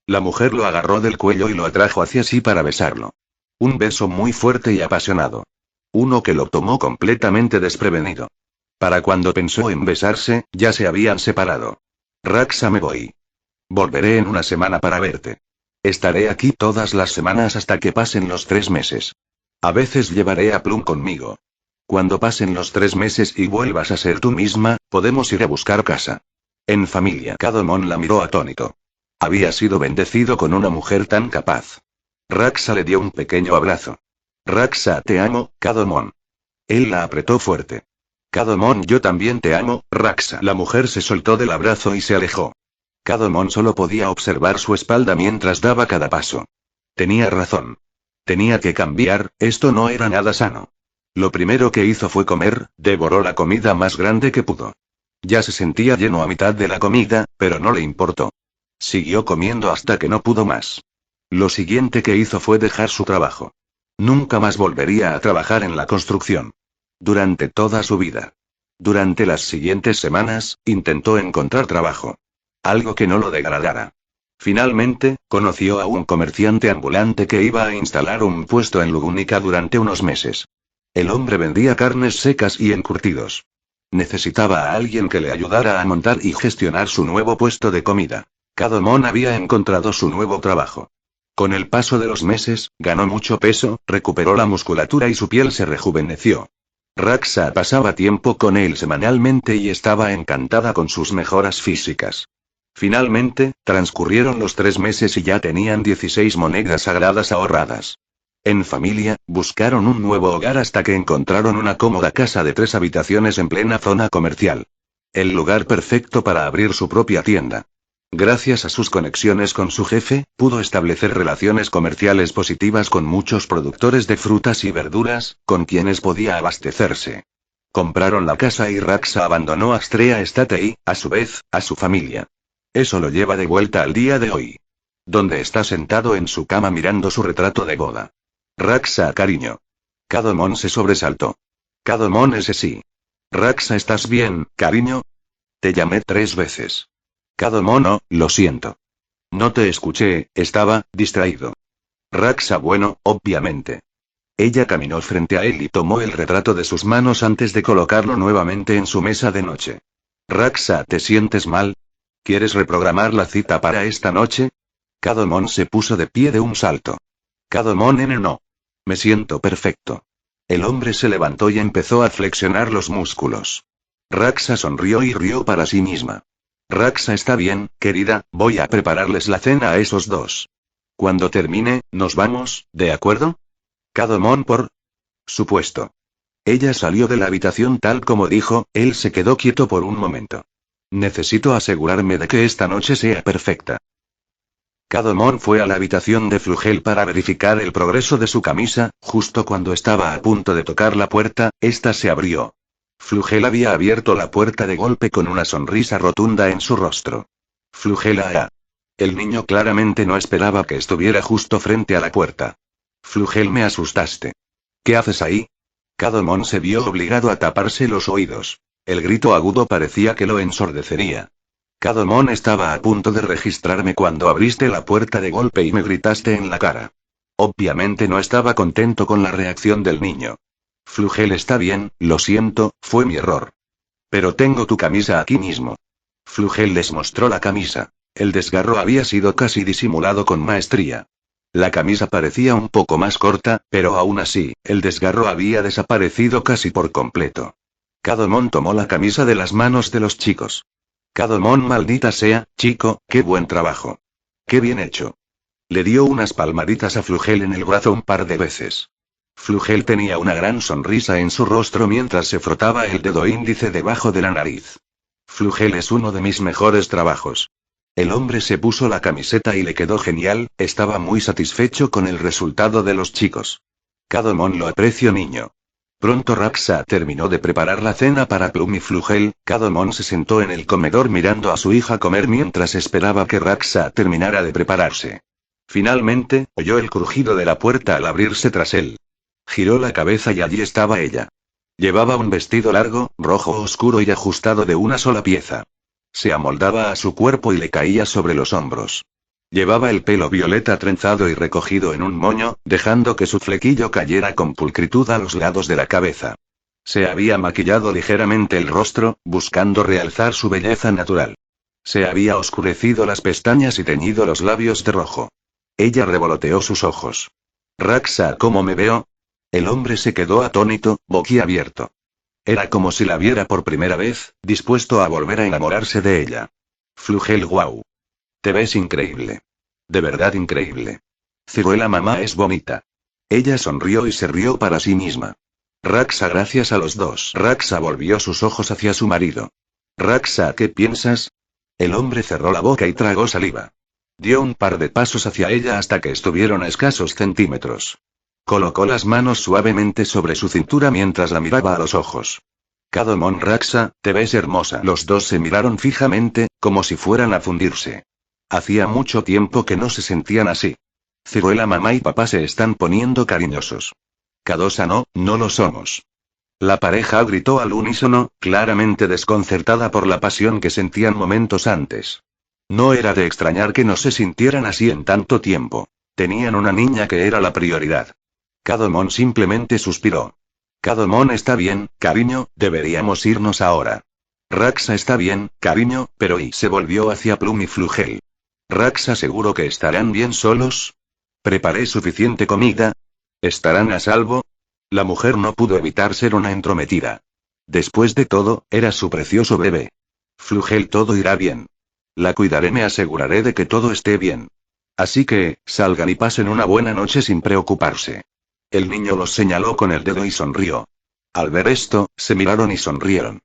La mujer lo agarró del cuello y lo atrajo hacia sí para besarlo. Un beso muy fuerte y apasionado. Uno que lo tomó completamente desprevenido. Para cuando pensó en besarse, ya se habían separado. Raxa, me voy. Volveré en una semana para verte. Estaré aquí todas las semanas hasta que pasen los 3 meses. A veces llevaré a Plum conmigo. Cuando pasen los 3 meses y vuelvas a ser tú misma, podemos ir a buscar casa. En familia. Cadomon la miró atónito. Había sido bendecido con una mujer tan capaz. Raxa le dio un pequeño abrazo. Raxa, te amo, Cadomon. Él la apretó fuerte. Cadomon, yo también te amo, Raxa. La mujer se soltó del abrazo y se alejó. Cadomon solo podía observar su espalda mientras daba cada paso. Tenía razón. Tenía que cambiar, esto no era nada sano. Lo primero que hizo fue comer, devoró la comida más grande que pudo. Ya se sentía lleno a mitad de la comida, pero no le importó. Siguió comiendo hasta que no pudo más. Lo siguiente que hizo fue dejar su trabajo. Nunca más volvería a trabajar en la construcción. Durante toda su vida. Durante las siguientes semanas, intentó encontrar trabajo. Algo que no lo degradara. Finalmente, conoció a un comerciante ambulante que iba a instalar un puesto en Lugúnica durante unos meses. El hombre vendía carnes secas y encurtidos. Necesitaba a alguien que le ayudara a montar y gestionar su nuevo puesto de comida. Cadomon había encontrado su nuevo trabajo. Con el paso de los meses, ganó mucho peso, recuperó la musculatura y su piel se rejuveneció. Raxa pasaba tiempo con él semanalmente y estaba encantada con sus mejoras físicas. Finalmente, transcurrieron los 3 meses y ya tenían 16 monedas sagradas ahorradas. En familia, buscaron un nuevo hogar hasta que encontraron una cómoda casa de 3 habitaciones en plena zona comercial. El lugar perfecto para abrir su propia tienda. Gracias a sus conexiones con su jefe, pudo establecer relaciones comerciales positivas con muchos productores de frutas y verduras, con quienes podía abastecerse. Compraron la casa y Raxa abandonó Astrea Estate y, a su vez, a su familia. Eso lo lleva de vuelta al día de hoy. Donde está sentado en su cama mirando su retrato de boda. Raxa, cariño. Cadomon se sobresaltó. Cadomon, ese sí. Raxa, ¿estás bien, cariño? Te llamé 3 veces. Cadomon, no, lo siento. No te escuché, estaba distraído. Raxa, bueno, obviamente. Ella caminó frente a él y tomó el retrato de sus manos antes de colocarlo nuevamente en su mesa de noche. Raxa, ¿te sientes mal? ¿Quieres reprogramar la cita para esta noche? Cadomon se puso de pie de un salto. Cadomon, no. Me siento perfecto. El hombre se levantó y empezó a flexionar los músculos. Raxa sonrió y rió para sí misma. Raxa, está bien, querida, voy a prepararles la cena a esos dos. Cuando termine, nos vamos, ¿de acuerdo? Cadomon, por supuesto. Ella salió de la habitación tal como dijo, él se quedó quieto por un momento. Necesito asegurarme de que esta noche sea perfecta. Cadomon fue a la habitación de Flugel para verificar el progreso de su camisa, justo cuando estaba a punto de tocar la puerta, esta se abrió. Flugel había abierto la puerta de golpe con una sonrisa rotunda en su rostro. Flugela. El niño claramente no esperaba que estuviera justo frente a la puerta. Flugel, me asustaste. ¿Qué haces ahí? Cadomon se vio obligado a taparse los oídos. El grito agudo parecía que lo ensordecería. Cadomon, estaba a punto de registrarme cuando abriste la puerta de golpe y me gritaste en la cara. Obviamente no estaba contento con la reacción del niño. Flugel, está bien, lo siento, fue mi error. Pero tengo tu camisa aquí mismo. Flugel les mostró la camisa. El desgarro había sido casi disimulado con maestría. La camisa parecía un poco más corta, pero aún así, el desgarro había desaparecido casi por completo. Cadomon tomó la camisa de las manos de los chicos. Cadomon, maldita sea, chico, qué buen trabajo. Qué bien hecho. Le dio unas palmaditas a Flugel en el brazo un par de veces. Flugel tenía una gran sonrisa en su rostro mientras se frotaba el dedo índice debajo de la nariz. Flugel es uno de mis mejores trabajos. El hombre se puso la camiseta y le quedó genial, estaba muy satisfecho con el resultado de los chicos. Cadomon, lo aprecio, niño. Pronto Raxa terminó de preparar la cena para Plum y Flugel. Cadomon se sentó en el comedor mirando a su hija comer mientras esperaba que Raxa terminara de prepararse. Finalmente, oyó el crujido de la puerta al abrirse tras él. Giró la cabeza y allí estaba ella. Llevaba un vestido largo, rojo oscuro y ajustado de una sola pieza. Se amoldaba a su cuerpo y le caía sobre los hombros. Llevaba el pelo violeta trenzado y recogido en un moño, dejando que su flequillo cayera con pulcritud a los lados de la cabeza. Se había maquillado ligeramente el rostro, buscando realzar su belleza natural. Se había oscurecido las pestañas y teñido los labios de rojo. Ella revoloteó sus ojos. Raxa, ¿cómo me veo? El hombre se quedó atónito, boquiabierto. Era como si la viera por primera vez, dispuesto a volver a enamorarse de ella. Flugel, guau. Te ves increíble. De verdad increíble. Ciruela, mamá es bonita. Ella sonrió y se rió para sí misma. Raxa, gracias a los dos. Raxa volvió sus ojos hacia su marido. Raxa, ¿qué piensas? El hombre cerró la boca y tragó saliva. Dio un par de pasos hacia ella hasta que estuvieron a escasos centímetros. Colocó las manos suavemente sobre su cintura mientras la miraba a los ojos. Cadomon, Raxa, te ves hermosa. Los dos se miraron fijamente, como si fueran a fundirse. Hacía mucho tiempo que no se sentían así. Ciruela, mamá y papá se están poniendo cariñosos. Cadosa, no, no lo somos. La pareja gritó al unísono, claramente desconcertada por la pasión que sentían momentos antes. No era de extrañar que no se sintieran así en tanto tiempo. Tenían una niña que era la prioridad. Cadomon simplemente suspiró. Cadomon, está bien, cariño, deberíamos irnos ahora. Raxa, está bien, cariño, pero y se volvió hacia Plum y Flugel. Raxa, ¿seguro que estarán bien solos? ¿Preparé suficiente comida? ¿Estarán a salvo? La mujer no pudo evitar ser una entrometida. Después de todo, era su precioso bebé. Flugel, todo irá bien. La cuidaré, me aseguraré de que todo esté bien. Así que, salgan y pasen una buena noche sin preocuparse. El niño los señaló con el dedo y sonrió. Al ver esto, se miraron y sonrieron.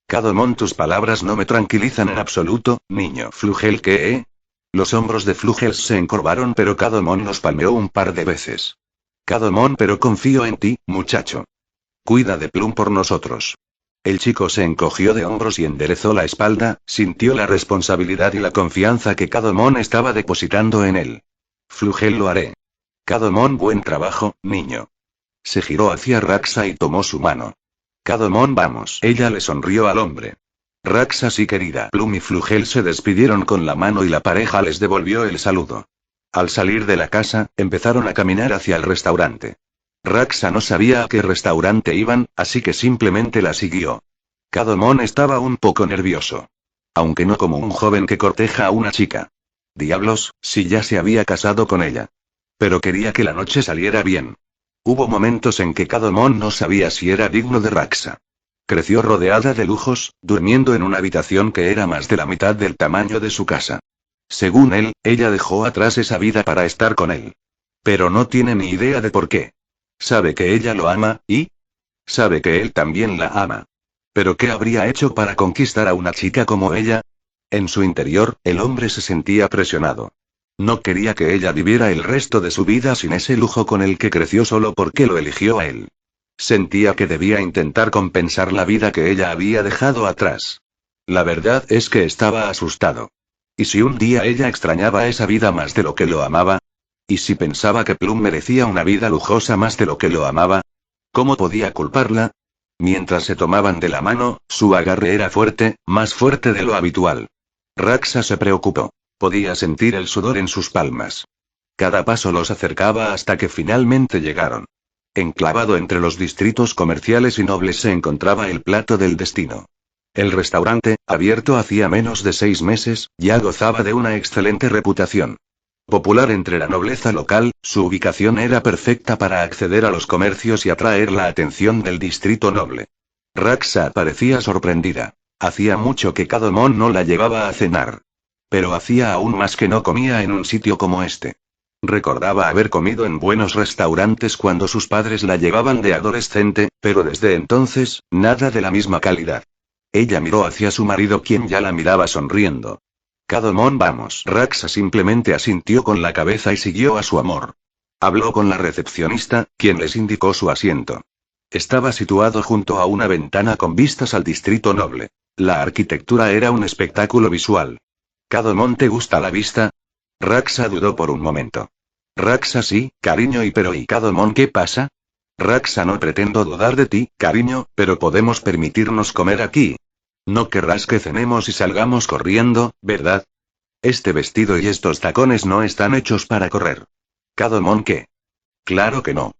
Cadomon, tus palabras no me tranquilizan en absoluto, niño. Flugel, ¿qué? Los hombros de Flugel se encorvaron, pero Cadomon los palmeó un par de veces. Cadomon, pero confío en ti, muchacho. Cuida de Plum por nosotros. El chico se encogió de hombros y enderezó la espalda, sintió la responsabilidad y la confianza que Cadomon estaba depositando en él. Flugel, lo haré. Cadomon, buen trabajo, niño. Se giró hacia Raxa y tomó su mano. Cadomon, vamos. Ella le sonrió al hombre. Raxa, sí, querida. Plum y Flugel se despidieron con la mano y la pareja les devolvió el saludo. Al salir de la casa, empezaron a caminar hacia el restaurante. Raxa no sabía a qué restaurante iban, así que simplemente la siguió. Cadomon estaba un poco nervioso. Aunque no como un joven que corteja a una chica. Diablos, si ya se había casado con ella. Pero quería que la noche saliera bien. Hubo momentos en que Cadomon no sabía si era digno de Raxa. Creció rodeada de lujos, durmiendo en una habitación que era más de la mitad del tamaño de su casa. Según él, ella dejó atrás esa vida para estar con él. Pero no tiene ni idea de por qué. Sabe que ella lo ama, y sabe que él también la ama. ¿Pero qué habría hecho para conquistar a una chica como ella? En su interior, el hombre se sentía presionado. No quería que ella viviera el resto de su vida sin ese lujo con el que creció solo porque lo eligió a él. Sentía que debía intentar compensar la vida que ella había dejado atrás. La verdad es que estaba asustado. ¿Y si un día ella extrañaba esa vida más de lo que lo amaba? ¿Y si pensaba que Plum merecía una vida lujosa más de lo que lo amaba? ¿Cómo podía culparla? Mientras se tomaban de la mano, su agarre era fuerte, más fuerte de lo habitual. Raxa se preocupó. Podía sentir el sudor en sus palmas. Cada paso los acercaba hasta que finalmente llegaron. Enclavado entre los distritos comerciales y nobles se encontraba el plato del destino. El restaurante, abierto hacía menos de 6 meses, ya gozaba de una excelente reputación. Popular entre la nobleza local, su ubicación era perfecta para acceder a los comercios y atraer la atención del distrito noble. Raxa parecía sorprendida. Hacía mucho que Cadomon no la llevaba a cenar. Pero hacía aún más que no comía en un sitio como este. Recordaba haber comido en buenos restaurantes cuando sus padres la llevaban de adolescente, pero desde entonces, nada de la misma calidad. Ella miró hacia su marido, quien ya la miraba sonriendo. Cadomon, vamos. Raxa simplemente asintió con la cabeza y siguió a su amor. Habló con la recepcionista, quien les indicó su asiento. Estaba situado junto a una ventana con vistas al distrito noble. La arquitectura era un espectáculo visual. ¿Cadomon, te gusta la vista? Raxa dudó por un momento. Raxa, sí, cariño, ¿y Cadomon, qué pasa? Raxa, no pretendo dudar de ti, cariño, pero podemos permitirnos comer aquí. No querrás que cenemos y salgamos corriendo, ¿verdad? Este vestido y estos tacones no están hechos para correr. Cadomon, ¿qué? Claro que no.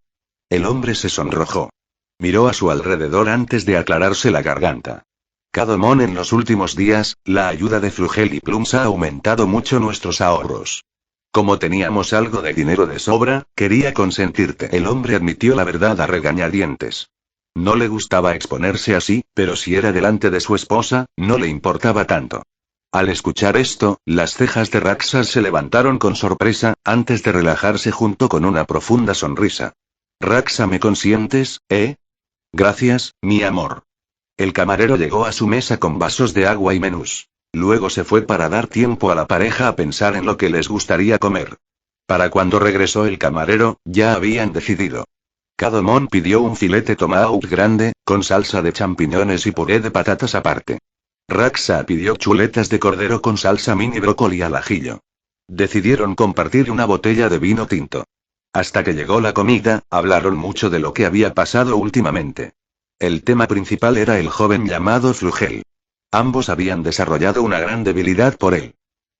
El hombre se sonrojó. Miró a su alrededor antes de aclararse la garganta. Cadomon, en los últimos días, la ayuda de Flugel y Plums ha aumentado mucho nuestros ahorros. Como teníamos algo de dinero de sobra, quería consentirte. El hombre admitió la verdad a regañadientes. No le gustaba exponerse así, pero si era delante de su esposa, no le importaba tanto. Al escuchar esto, las cejas de Raksas se levantaron con sorpresa, antes de relajarse junto con una profunda sonrisa. Raksa, ¿me consientes, eh? Gracias, mi amor. El camarero llegó a su mesa con vasos de agua y menús. Luego se fue para dar tiempo a la pareja a pensar en lo que les gustaría comer. Para cuando regresó el camarero, ya habían decidido. Cadomon pidió un filete tomahawk grande, con salsa de champiñones y puré de patatas aparte. Raksa pidió chuletas de cordero con salsa mini brócoli al ajillo. Decidieron compartir una botella de vino tinto. Hasta que llegó la comida, hablaron mucho de lo que había pasado últimamente. El tema principal era el joven llamado Flugel. Ambos habían desarrollado una gran debilidad por él.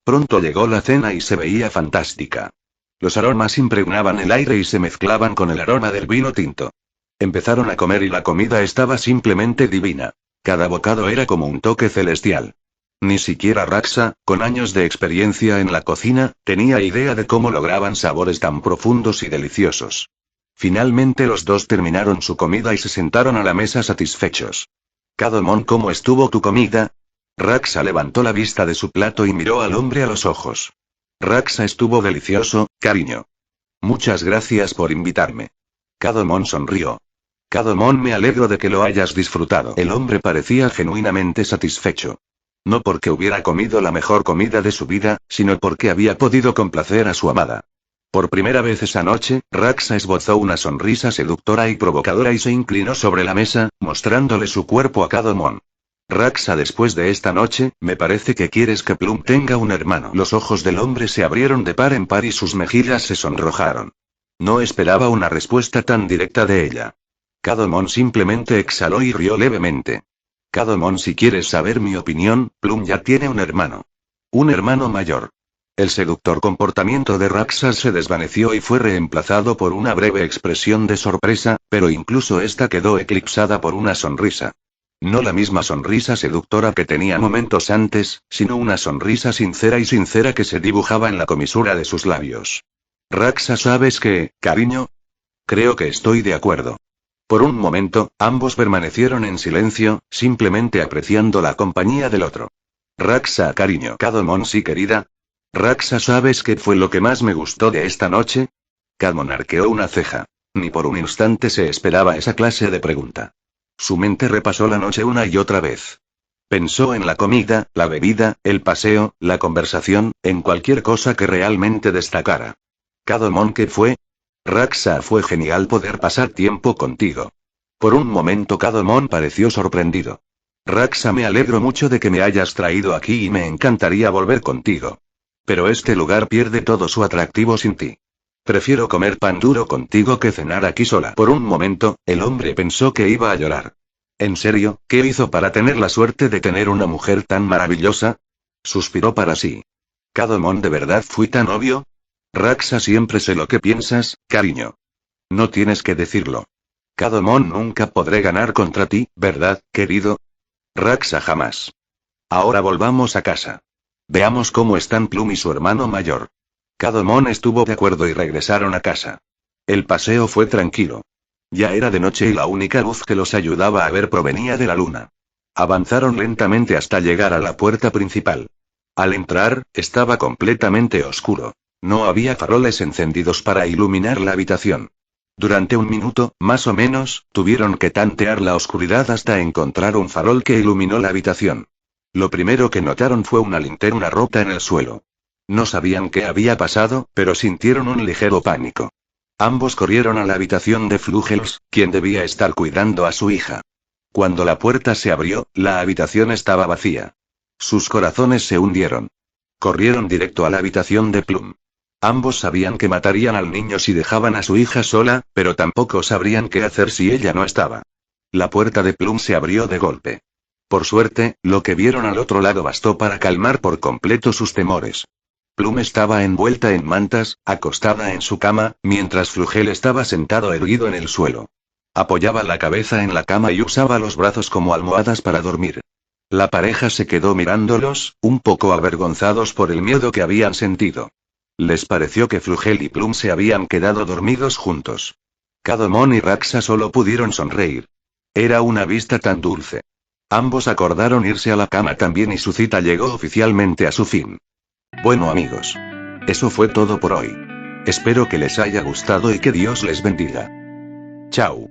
Pronto llegó la cena y se veía fantástica. Los aromas impregnaban el aire y se mezclaban con el aroma del vino tinto. Empezaron a comer y la comida estaba simplemente divina. Cada bocado era como un toque celestial. Ni siquiera Raksa, con años de experiencia en la cocina, tenía idea de cómo lograban sabores tan profundos y deliciosos. Finalmente los dos terminaron su comida y se sentaron a la mesa satisfechos. Cadomon, ¿cómo estuvo tu comida? Raksa levantó la vista de su plato y miró al hombre a los ojos. Raksa, estuvo delicioso, cariño. Muchas gracias por invitarme. Cadomon sonrió. Cadomon, me alegro de que lo hayas disfrutado. El hombre parecía genuinamente satisfecho. No porque hubiera comido la mejor comida de su vida, sino porque había podido complacer a su amada. Por primera vez esa noche, Raksa esbozó una sonrisa seductora y provocadora y se inclinó sobre la mesa, mostrándole su cuerpo a Cadomon. Raksa, después de esta noche, me parece que quieres que Plum tenga un hermano. Los ojos del hombre se abrieron de par en par y sus mejillas se sonrojaron. No esperaba una respuesta tan directa de ella. Cadomon simplemente exhaló y rió levemente. Cadomon, si quieres saber mi opinión, Plum ya tiene un hermano. Un hermano mayor. El seductor comportamiento de Raksas se desvaneció y fue reemplazado por una breve expresión de sorpresa, pero incluso esta quedó eclipsada por una sonrisa. No la misma sonrisa seductora que tenía momentos antes, sino una sonrisa sincera que se dibujaba en la comisura de sus labios. Raksa, ¿sabes qué, cariño? Creo que estoy de acuerdo. Por un momento, ambos permanecieron en silencio, simplemente apreciando la compañía del otro. Raksa, cariño. Cadomon, sí, querida. Raksa, ¿sabes qué fue lo que más me gustó de esta noche? Cadomon arqueó una ceja. Ni por un instante se esperaba esa clase de pregunta. Su mente repasó la noche una y otra vez. Pensó en la comida, la bebida, el paseo, la conversación, en cualquier cosa que realmente destacara. Cadomon, ¿qué fue? Raksa, fue genial poder pasar tiempo contigo. Por un momento Cadomon pareció sorprendido. Raksa, me alegro mucho de que me hayas traído aquí y me encantaría volver contigo. Pero este lugar pierde todo su atractivo sin ti. Prefiero comer pan duro contigo que cenar aquí sola. Por un momento, el hombre pensó que iba a llorar. ¿En serio, qué hizo para tener la suerte de tener una mujer tan maravillosa? Suspiró para sí. Cadomon, ¿de verdad fui tan obvio? Raksa, siempre sé lo que piensas, cariño. No tienes que decirlo. Cadomon, nunca podré ganar contra ti, ¿verdad, querido? Raksa, jamás. Ahora volvamos a casa. Veamos cómo están Plum y su hermano mayor. Cadomon estuvo de acuerdo y regresaron a casa. El paseo fue tranquilo. Ya era de noche y la única luz que los ayudaba a ver provenía de la luna. Avanzaron lentamente hasta llegar a la puerta principal. Al entrar, estaba completamente oscuro. No había faroles encendidos para iluminar la habitación. Durante un minuto, más o menos, tuvieron que tantear la oscuridad hasta encontrar un farol que iluminó la habitación. Lo primero que notaron fue una linterna rota en el suelo. No sabían qué había pasado, pero sintieron un ligero pánico. Ambos corrieron a la habitación de Flugels, quien debía estar cuidando a su hija. Cuando la puerta se abrió, la habitación estaba vacía. Sus corazones se hundieron. Corrieron directo a la habitación de Plum. Ambos sabían que matarían al niño si dejaban a su hija sola, pero tampoco sabrían qué hacer si ella no estaba. La puerta de Plum se abrió de golpe. Por suerte, lo que vieron al otro lado bastó para calmar por completo sus temores. Plum estaba envuelta en mantas, acostada en su cama, mientras Flugel estaba sentado erguido en el suelo. Apoyaba la cabeza en la cama y usaba los brazos como almohadas para dormir. La pareja se quedó mirándolos, un poco avergonzados por el miedo que habían sentido. Les pareció que Flugel y Plum se habían quedado dormidos juntos. Cadomon y Raxa solo pudieron sonreír. Era una vista tan dulce. Ambos acordaron irse a la cama también y su cita llegó oficialmente a su fin. Bueno amigos. Eso fue todo por hoy. Espero que les haya gustado y que Dios les bendiga. Chao.